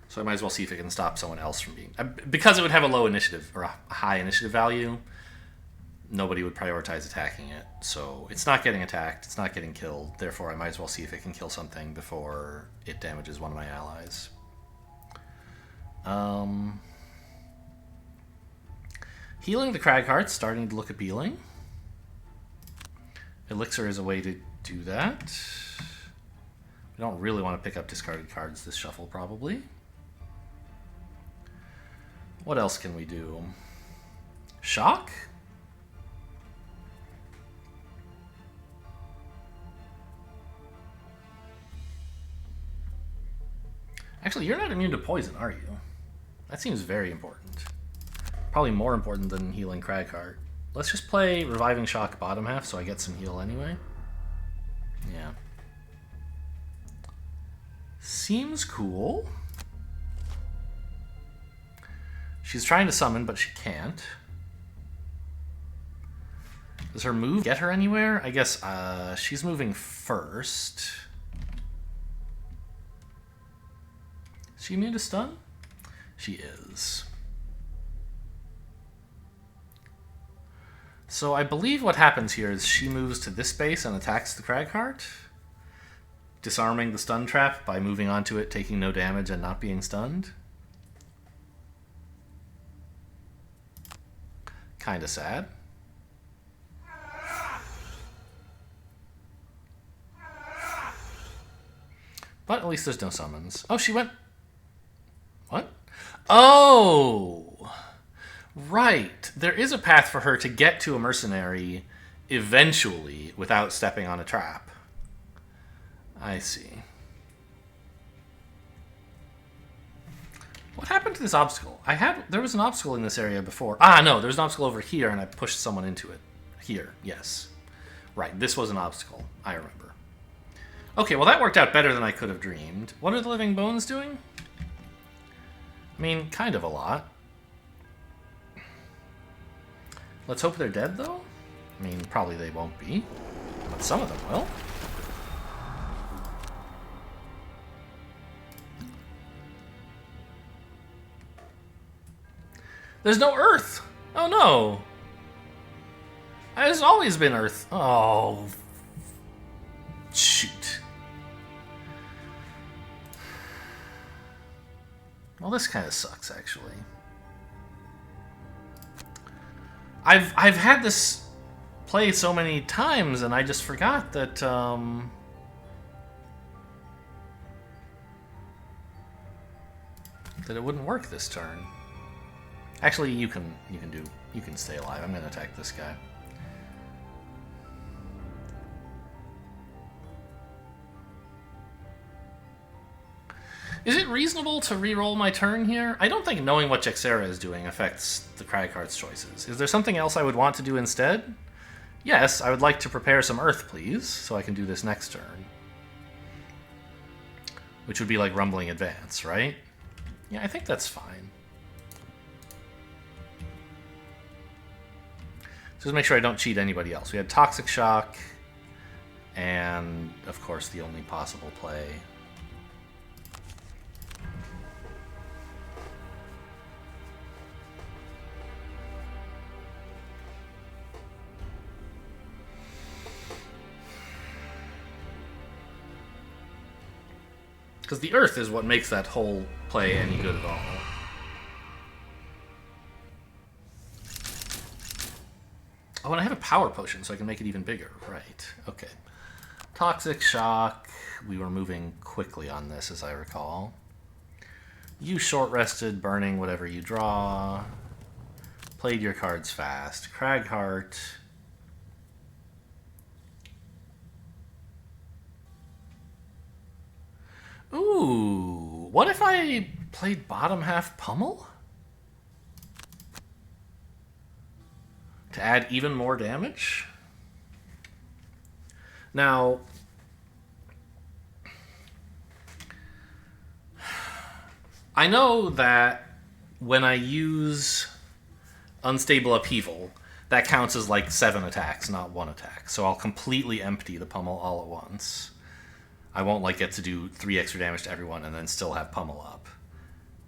So I might as well see if it can stop someone else from being... Because it would have a low initiative, or a high initiative value, nobody would prioritize attacking it. So it's not getting attacked, it's not getting killed, therefore I might as well see if it can kill something before it damages one of my allies. Healing the Crag Heart's starting to look appealing. Elixir is a way to do that. I don't really want to pick up discarded cards this shuffle, probably. What else can we do? Shock? Actually, you're not immune to poison, are you? That seems very important. Probably more important than healing Cragheart. Let's just play Reviving Shock bottom half so I get some heal anyway. Yeah. Seems cool. She's trying to summon, but she can't. Does her move get her anywhere? I guess she's moving first. Is she immune to stun? She is. So I believe what happens here is she moves to this space and attacks the Cragheart, disarming the stun trap by moving onto it, taking no damage, and not being stunned. Kinda sad. But at least there's no summons. Oh, she went... What? Oh! Right. There is a path for her to get to a mercenary eventually without stepping on a trap. I see. What happened to this obstacle? There was an obstacle in this area before. Ah, no, there's an obstacle over here and I pushed someone into it. Here, yes. Right, this was an obstacle. I remember. Okay, well that worked out better than I could have dreamed. What are the living bones doing? I mean, kind of a lot. Let's hope they're dead, though. I mean, probably they won't be, but some of them will. There's no Earth! Oh no! There's always been Earth. Oh. Shoot. Well, this kind of sucks, actually. I've had this play so many times, and I just forgot that that it wouldn't work this turn. Actually, you can stay alive. I'm gonna attack this guy. Is it reasonable to re-roll my turn here? I don't think knowing what Jexera is doing affects the Cragheart's choices. Is there something else I would want to do instead? Yes, I would like to prepare some Earth, please, so I can do this next turn. Which would be like Rumbling Advance, right? Yeah, I think that's fine. Just make sure I don't cheat anybody else. We had Toxic Shock, and, of course, the only possible play. Because the Earth is what makes that whole play any good at all. Oh, and I have a power potion, so I can make it even bigger. Right. Okay. Toxic Shock. We were moving quickly on this, as I recall. You short-rested, burning whatever you draw. Played your cards fast. Cragheart. Ooh, what if I played bottom half Pummel? To add even more damage? Now, I know that when I use Unstable Upheaval, that counts as like 7 attacks, not 1 attack. So I'll completely empty the Pummel all at once. I won't like get to do 3 extra damage to everyone and then still have Pummel up.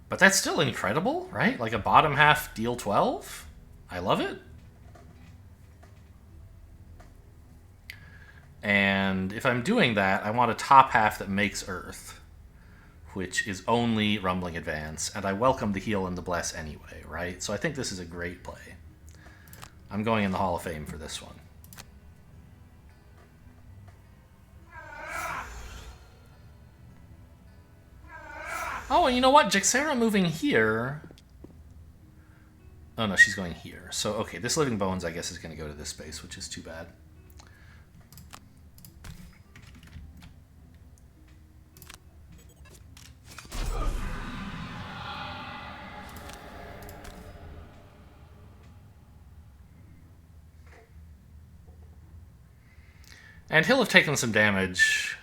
But that's still incredible, right? Like a bottom half deal 12? I love it. And if I'm doing that, I want a top half that makes Earth, which is only Rumbling Advance, and I welcome the heal and the bless anyway, right? So I think this is a great play. I'm going in the Hall of Fame for this one. Oh, and you know what? Jexera moving here... Oh, no, she's going here. So, okay, this Living Bones, I guess, is going to go to this space, which is too bad. And he'll have taken some damage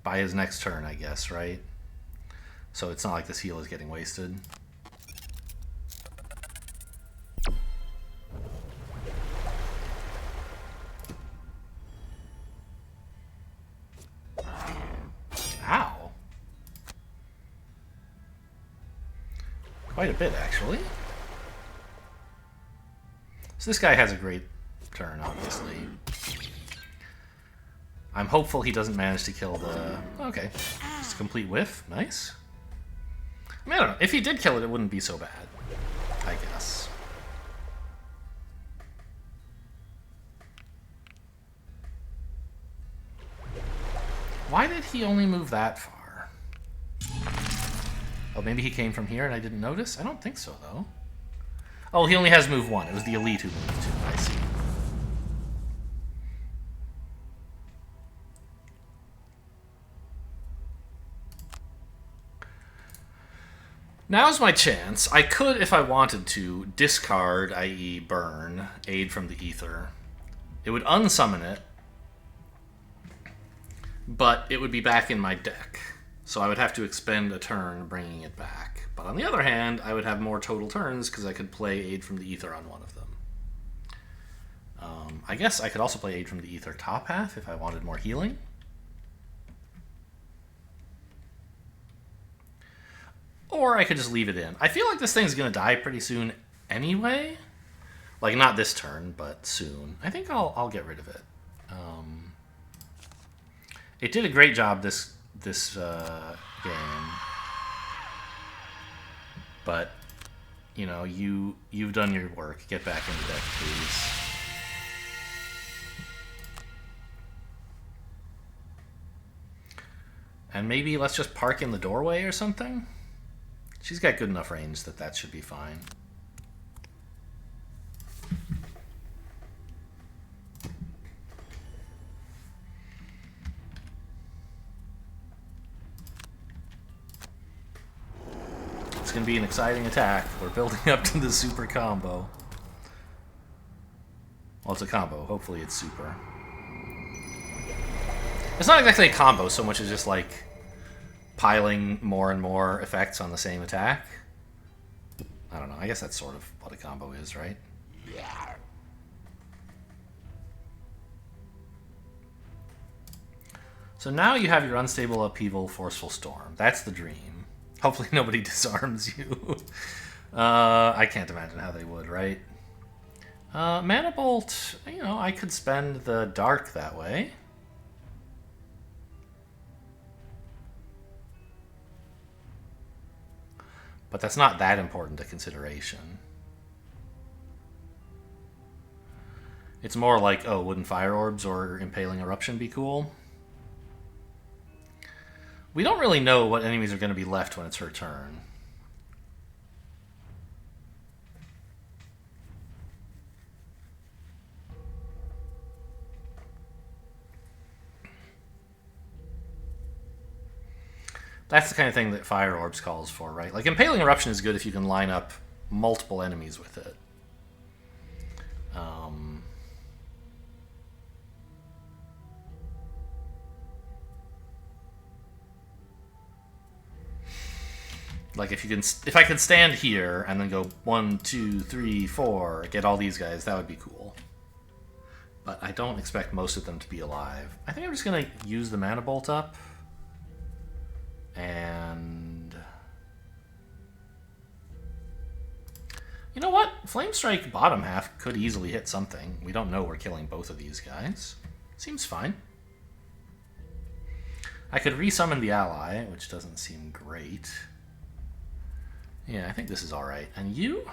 by his next turn, I guess, right? So it's not like this heal is getting wasted. Ow. Quite a bit, actually. So this guy has a great turn, obviously. I'm hopeful he doesn't manage to kill the... Okay. Just a complete whiff. Nice. I mean, I don't know. If he did kill it, it wouldn't be so bad, I guess. Why did he only move that far? Oh, maybe he came from here and I didn't notice? I don't think so, though. Oh, he only has move 1. It was the elite who moved 2. I see. Now's my chance. I could, if I wanted to, discard, i.e. burn, Aid from the Ether. It would unsummon it, but it would be back in my deck. So I would have to expend a turn bringing it back. But on the other hand, I would have more total turns because I could play Aid from the Ether on one of them. I guess I could also play Aid from the Ether top half if I wanted more healing. Or I could just leave it in. I feel like this thing's going to die pretty soon anyway. Like, not this turn, but soon. I think I'll get rid of it. It did a great job this game. But, you know, you've done your work. Get back in the deck, please. And maybe let's just park in the doorway or something? She's got good enough range that should be fine. It's going to be an exciting attack. We're building up to the super combo. Well, it's a combo. Hopefully it's super. It's not exactly a combo so much as just like piling more and more effects on the same attack. I don't know. I guess that's sort of what a combo is, right? So now you have your Unstable Upheaval, Forceful Storm. That's the dream. Hopefully nobody disarms you. I can't imagine how they would, right? Mana Bolt, you know, I could spend the Dark that way. But that's not that important a consideration. It's more like, oh, wouldn't Fire Orbs or Impaling Eruption be cool? We don't really know what enemies are going to be left when it's her turn. That's the kind of thing that Fire Orbs calls for, right? Like, Impaling Eruption is good if you can line up multiple enemies with it. Like, if I could stand here and then go 1, 2, 3, 4, get all these guys, that would be cool. But I don't expect most of them to be alive. I think I'm just going to use the Mana Bolt up. And you know what? Flame Strike bottom half could easily hit something. We don't know we're killing both of these guys. Seems fine. I could resummon the ally, which doesn't seem great. Yeah, I think this is alright. And you?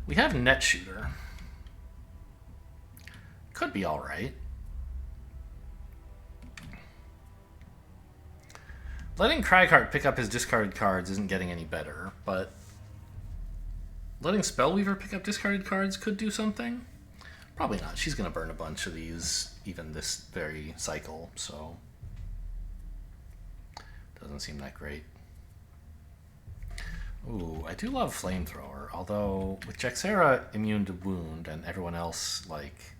We have Net Shooter. Could be alright. Letting Cragheart pick up his discarded cards isn't getting any better, but letting Spellweaver pick up discarded cards could do something. Probably not. She's going to burn a bunch of these even this very cycle, so doesn't seem that great. Ooh, I do love Flamethrower, although with Jaxera immune to wound and everyone else, like,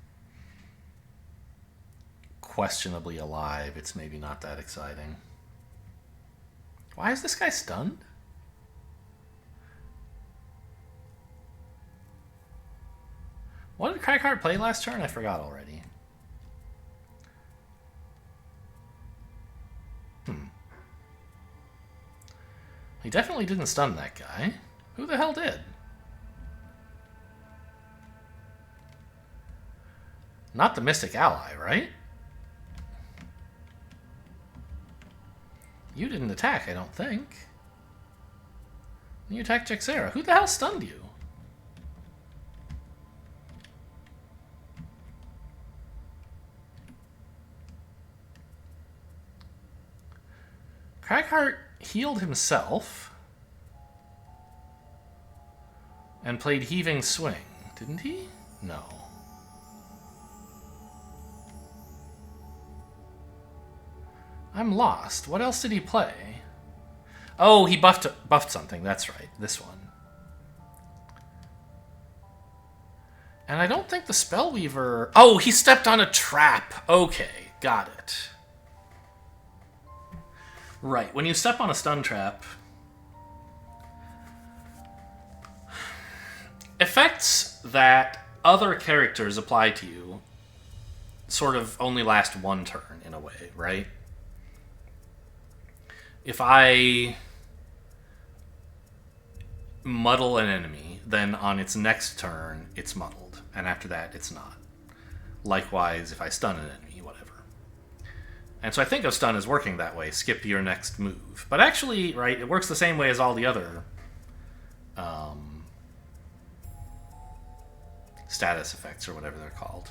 questionably alive, it's maybe not that exciting. Why is this guy stunned? What did Cragheart play last turn? I forgot already. He definitely didn't stun that guy. Who the hell did? Not the Mystic Ally, right? You didn't attack, I don't think. You attacked Jaxera. Who the hell stunned you? Cragheart healed himself. And played Heaving Swing, didn't he? No. I'm lost. What else did he play? Oh, he buffed something. That's right. This one. And I don't think the Spellweaver... Oh, he stepped on a trap. Okay, got it. Right, when you step on a stun trap... effects that other characters apply to you sort of only last one turn, in a way, right? If I muddle an enemy, then on its next turn, it's muddled. And after that, it's not. Likewise, if I stun an enemy, whatever. And so I think of stun as working that way. Skip your next move. But actually, right, it works the same way as all the other status effects, or whatever they're called.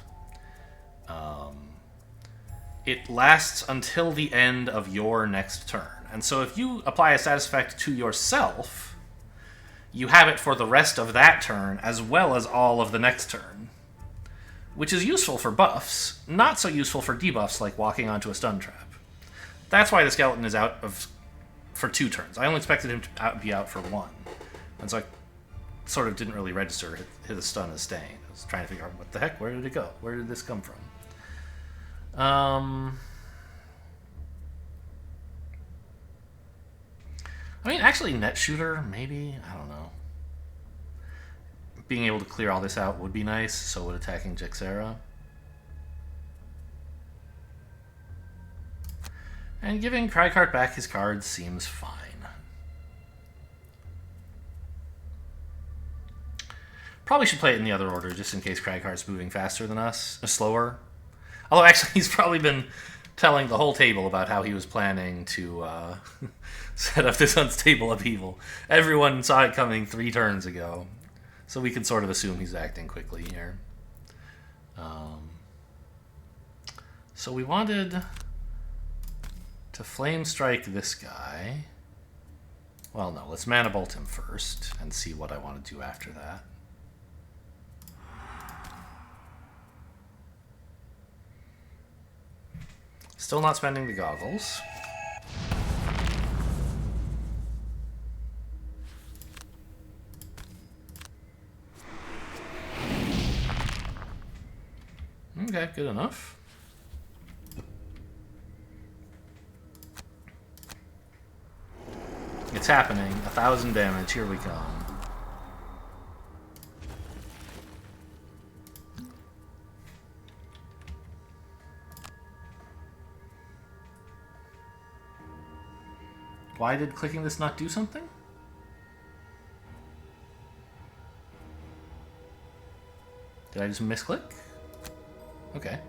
It lasts until the end of your next turn. And so if you apply a status effect to yourself, you have it for the rest of that turn, as well as all of the next turn. Which is useful for buffs, not so useful for debuffs like walking onto a stun trap. That's why the skeleton is out for 2 turns. I only expected him to be out for 1. And so I sort of didn't really register his stun as staying. I was trying to figure out, what the heck? Where did it go? Where did this come from? I mean, actually, net shooter, maybe? I don't know. Being able to clear all this out would be nice, so would attacking Jexera. And giving Crykart back his cards seems fine. Probably should play it in the other order, just in case Crykart's moving faster than us, or slower. Although, actually, he's probably been telling the whole table about how he was planning to set up this unstable upheaval. Everyone saw it coming 3 turns ago, so we can sort of assume he's acting quickly here. So we wanted to Flame Strike this guy. Well, no, let's Mana Bolt him first and see what I want to do after that. Still not spending the goggles. Okay, good enough. It's happening. 1,000 damage. Here we come. Why did clicking this not do something? Did I just misclick? Okay.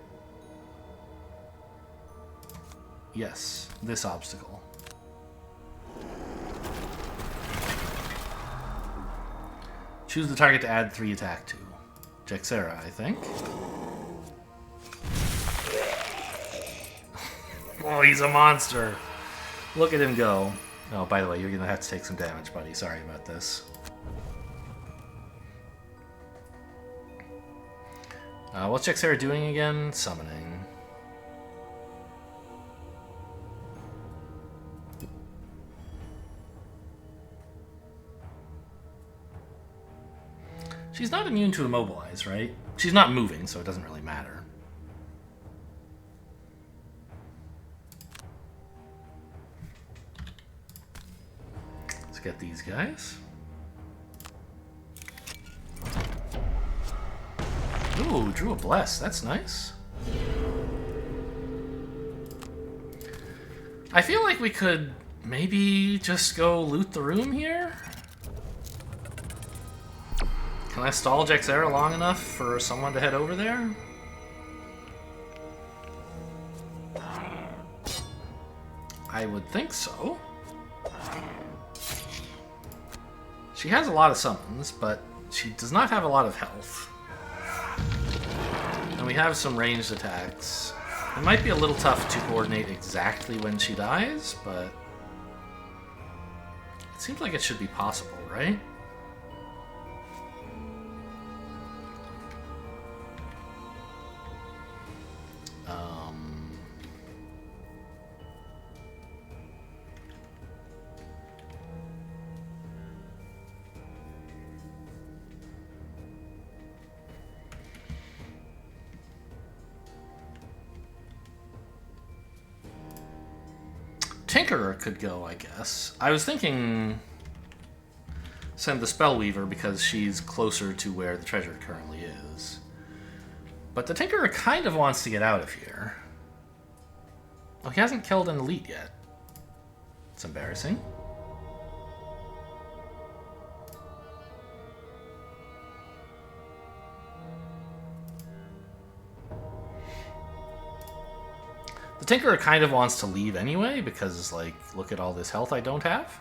Yes, this obstacle. Choose the target to add 3 attack to. Jexera, I think. Oh, he's a monster. Look at him go. Oh, by the way, you're going to have to take some damage, buddy. Sorry about this. What's Jexera doing again? Summoning. She's not immune to immobilize, right? She's not moving, so it doesn't really matter. Let's get these guys. Ooh, drew a bless. That's nice. I feel like we could maybe just go loot the room here. Can I stall Jexera long enough for someone to head over there? I would think so. She has a lot of summons, but she does not have a lot of health. And we have some ranged attacks. It might be a little tough to coordinate exactly when she dies, but it seems like it should be possible, right? Tinkerer could go, I guess. I was thinking send the Spellweaver because she's closer to where the treasure currently is. But the Tinkerer kind of wants to get out of here. Oh, he hasn't killed an elite yet. It's embarrassing. The Tinkerer kind of wants to leave anyway because, like, look at all this health I don't have.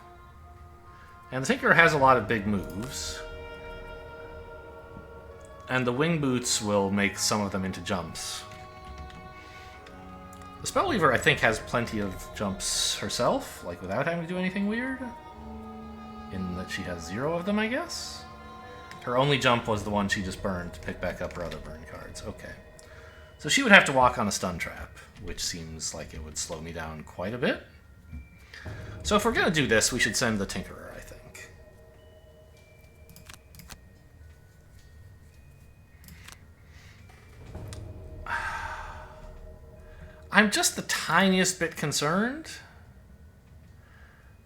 And the Tinkerer has a lot of big moves. And the Wing Boots will make some of them into jumps. The Spellweaver, I think, has plenty of jumps herself, like without having to do anything weird. In that she has 0 of them, I guess. Her only jump was the one she just burned to pick back up her other burn cards. Okay. So she would have to walk on a stun trap, which seems like it would slow me down quite a bit. So if we're going to do this, we should send the Tinkerer, I think. I'm just the tiniest bit concerned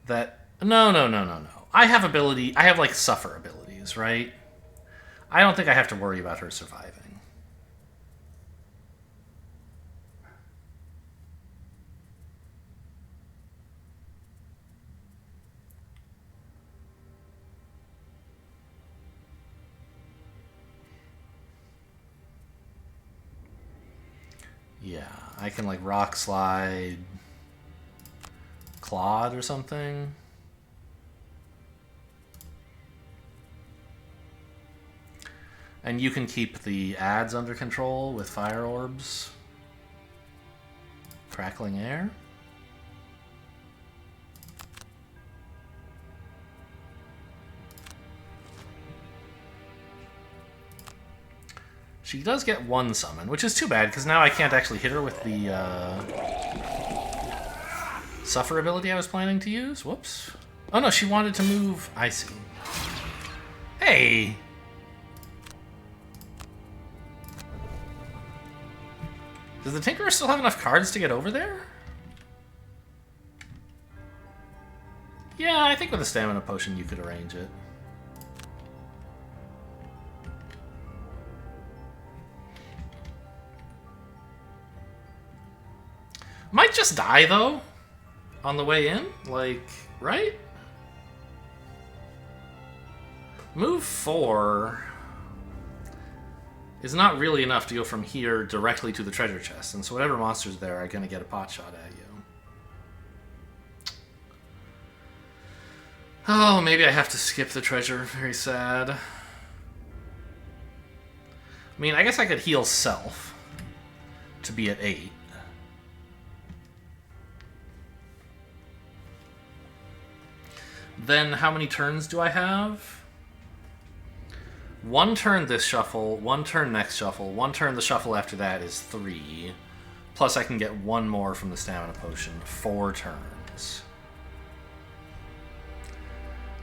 that... No. I have ability... I have, like, suffer abilities, right? I don't think I have to worry about her surviving. Yeah, I can, like, rock slide Claude or something. And you can keep the ads under control with fire orbs. Crackling air. She does get 1 summon, which is too bad, because now I can't actually hit her with the Suffer ability I was planning to use. Whoops. Oh no, she wanted to move. I see. Hey! Does the Tinkerer still have enough cards to get over there? Yeah, I think with a stamina potion you could arrange it. Might just die, though, on the way in. Like, right? Move 4 is not really enough to go from here directly to the treasure chest, and so whatever monsters there are going to get a pot shot at you. Oh, maybe I have to skip the treasure. Very sad. I mean, I guess I could heal self to be at 8. Then how many turns do I have? 1 turn this shuffle, 1 turn next shuffle, 1 turn the shuffle after that is 3. Plus I can get 1 more from the stamina potion. 4 turns.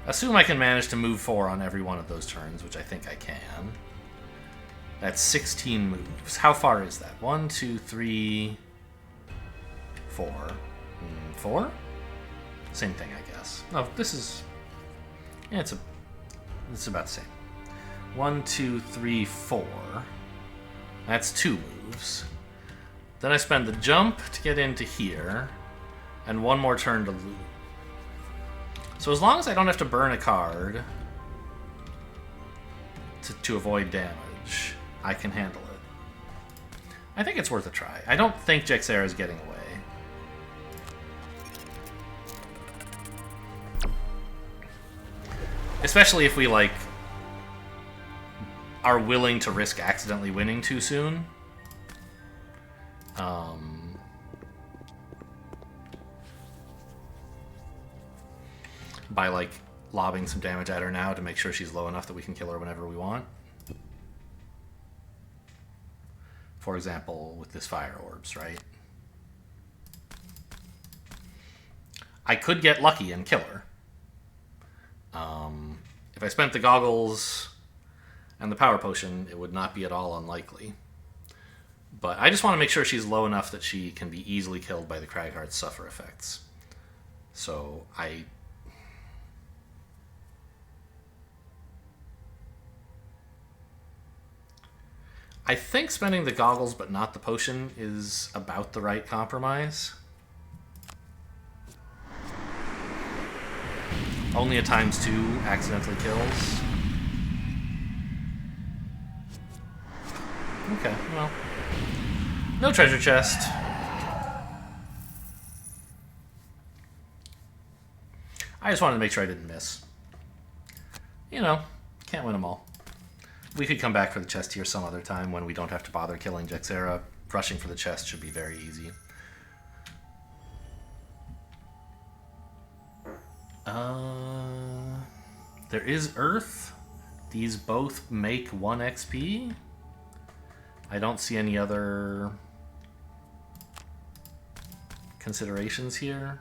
Assume I can manage to move 4 on every one of those turns, which I think I can. That's 16 moves. How far is that? 1, 2, 3, 4. 4? Same thing, I guess. No, this is... Yeah, it's about the same. 1, 2, 3, 4. That's 2 moves. Then I spend the jump to get into here, and 1 more turn to loot. So as long as I don't have to burn a card to avoid damage, I can handle it. I think it's worth a try. I don't think Jexera is getting away. Especially if we, like, are willing to risk accidentally winning too soon. By, like, lobbing some damage at her now to make sure she's low enough that we can kill her whenever we want. For example, with this fire orbs, right? I could get lucky and kill her. If I spent the goggles and the power potion, it would not be at all unlikely. But I just want to make sure she's low enough that she can be easily killed by the Cragheart's suffer effects. So I think spending the goggles but not the potion is about the right compromise. Only a ×2 accidentally kills. Okay, well. No treasure chest. I just wanted to make sure I didn't miss. You know, can't win them all. We could come back for the chest here some other time when we don't have to bother killing Jexera. Rushing for the chest should be very easy. There is Earth. These both make 1 XP. I don't see any other considerations here.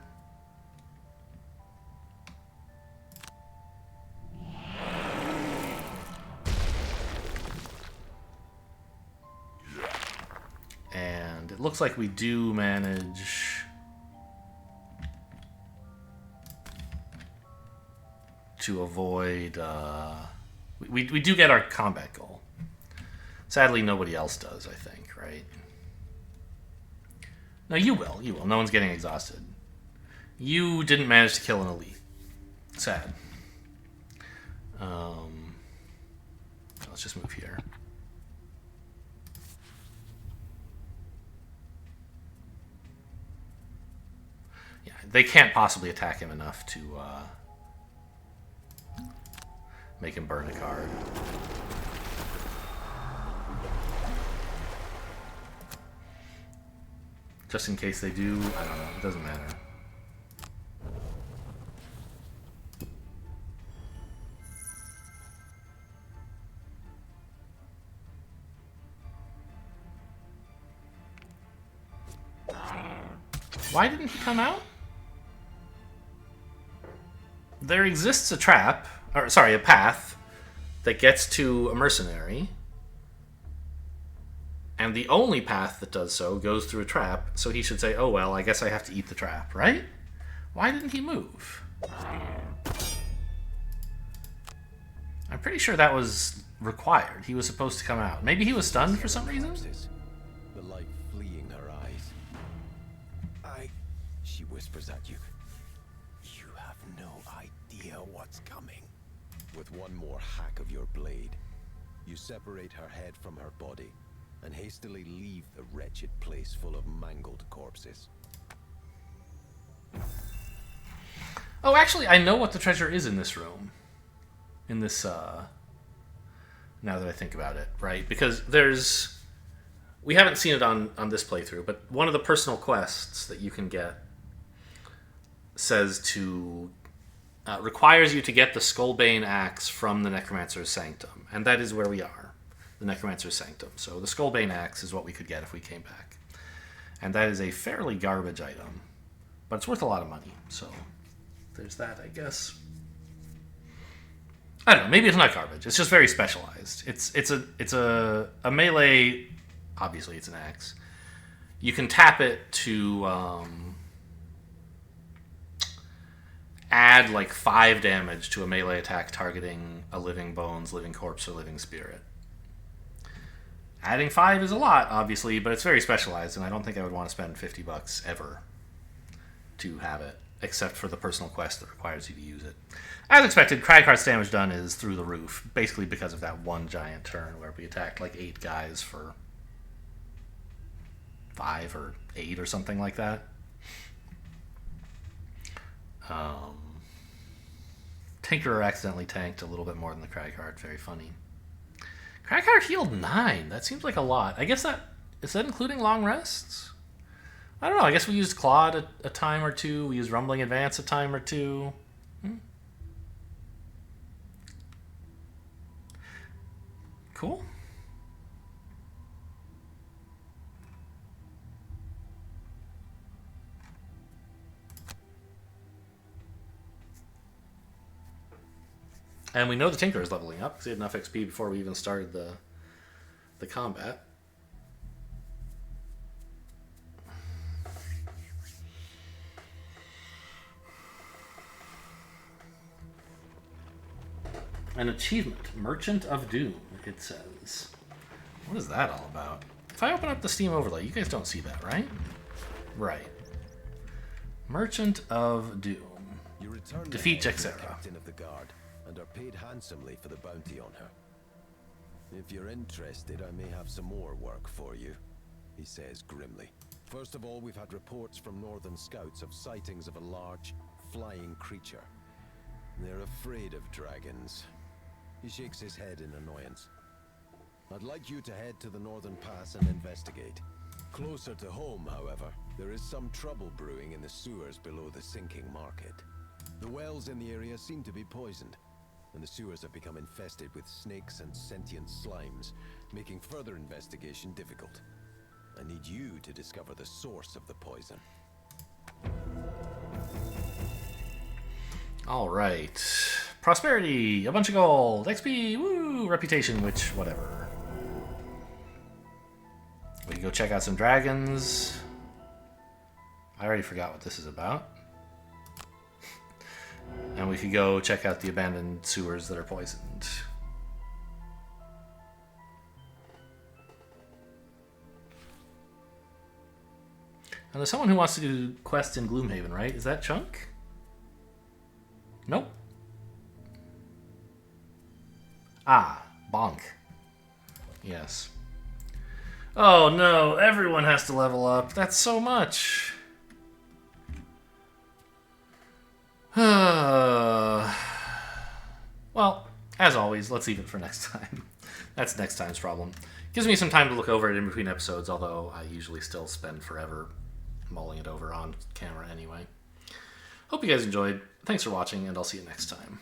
And it looks like we do manage to avoid... we do get our combat goal. Sadly, nobody else does, I think, right? No, you will. You will. No one's getting exhausted. You didn't manage to kill an elite. Sad. Let's just move here. Yeah, they can't possibly attack him enough to make him burn a card. Just in case they do, I don't know, it doesn't matter. Why didn't he come out? There exists a trap, or sorry, a path that gets to a mercenary. And the only path that does so goes through a trap, so he should say, oh well, I guess I have to eat the trap, right? Why didn't he move? I'm pretty sure that was required. He was supposed to come out. Maybe he was stunned for some reason? The light fleeing her eyes. She whispers at you. You have no idea what's coming. With one more hack of your blade, you separate her head from her body and hastily leave the wretched place full of mangled corpses. Oh, actually, I know what the treasure is in this room. In this, now that I think about it, right? Because there's... We haven't seen it on this playthrough, but one of the personal quests that you can get says to... requires you to get the Skullbane axe from the Necromancer's Sanctum. And that is where we are. The Necromancer's Sanctum. So the Skullbane axe is what we could get if we came back. And that is a fairly garbage item. But it's worth a lot of money. So there's that, I guess. I don't know. Maybe it's not garbage. It's just very specialized. It's a melee... Obviously, it's an axe. You can tap it to add like 5 damage to a melee attack targeting a living bones, living corpse, or living spirit. Adding 5 is a lot, obviously, but it's very specialized, and I don't think I would want to spend $50 ever to have it, except for the personal quest that requires you to use it. As expected, Craghart's damage done is through the roof, basically because of that one giant turn where we attacked like 8 guys for 5 or 8 or something like that. Tinkerer accidentally tanked a little bit more than the Craghart. Very funny. Craghart healed 9. That seems like a lot. I guess that... Is that including long rests? I don't know. I guess we used Claude a time or two. We used Rumbling Advance a time or two. Cool. And we know the Tinker is leveling up because he had enough XP before we even started the combat. An achievement. Merchant of Doom, it says. What is that all about? If I open up the Steam overlay, you guys don't see that, right? Right. Merchant of Doom. You return the Defeat head to the Jexera. captain of the guard and are paid handsomely for the bounty on her. If you're interested, I may have some more work for you, he says grimly. First of all, we've had reports from Northern Scouts of sightings of a large, flying creature. They're afraid of dragons. He shakes his head in annoyance. I'd like you to head to the Northern Pass and investigate. Closer to home, however, there is some trouble brewing in the sewers below the sinking market. The wells in the area seem to be poisoned, and the sewers have become infested with snakes and sentient slimes, making further investigation difficult. I need you to discover the source of the poison. All right. Prosperity, a bunch of gold, XP, woo, reputation, which, whatever. We can go check out some dragons. I already forgot what this is about. And we could go check out the abandoned sewers that are poisoned. And there's someone who wants to do quests in Gloomhaven, right? Is that Chunk? Nope. Ah, Bonk. Yes. Oh no, everyone has to level up. That's so much. Well, as always, let's leave it for next time. That's next time's problem. Gives me some time to look over it in between episodes, although I usually still spend forever mulling it over on camera anyway. Hope you guys enjoyed. Thanks for watching, and I'll see you next time.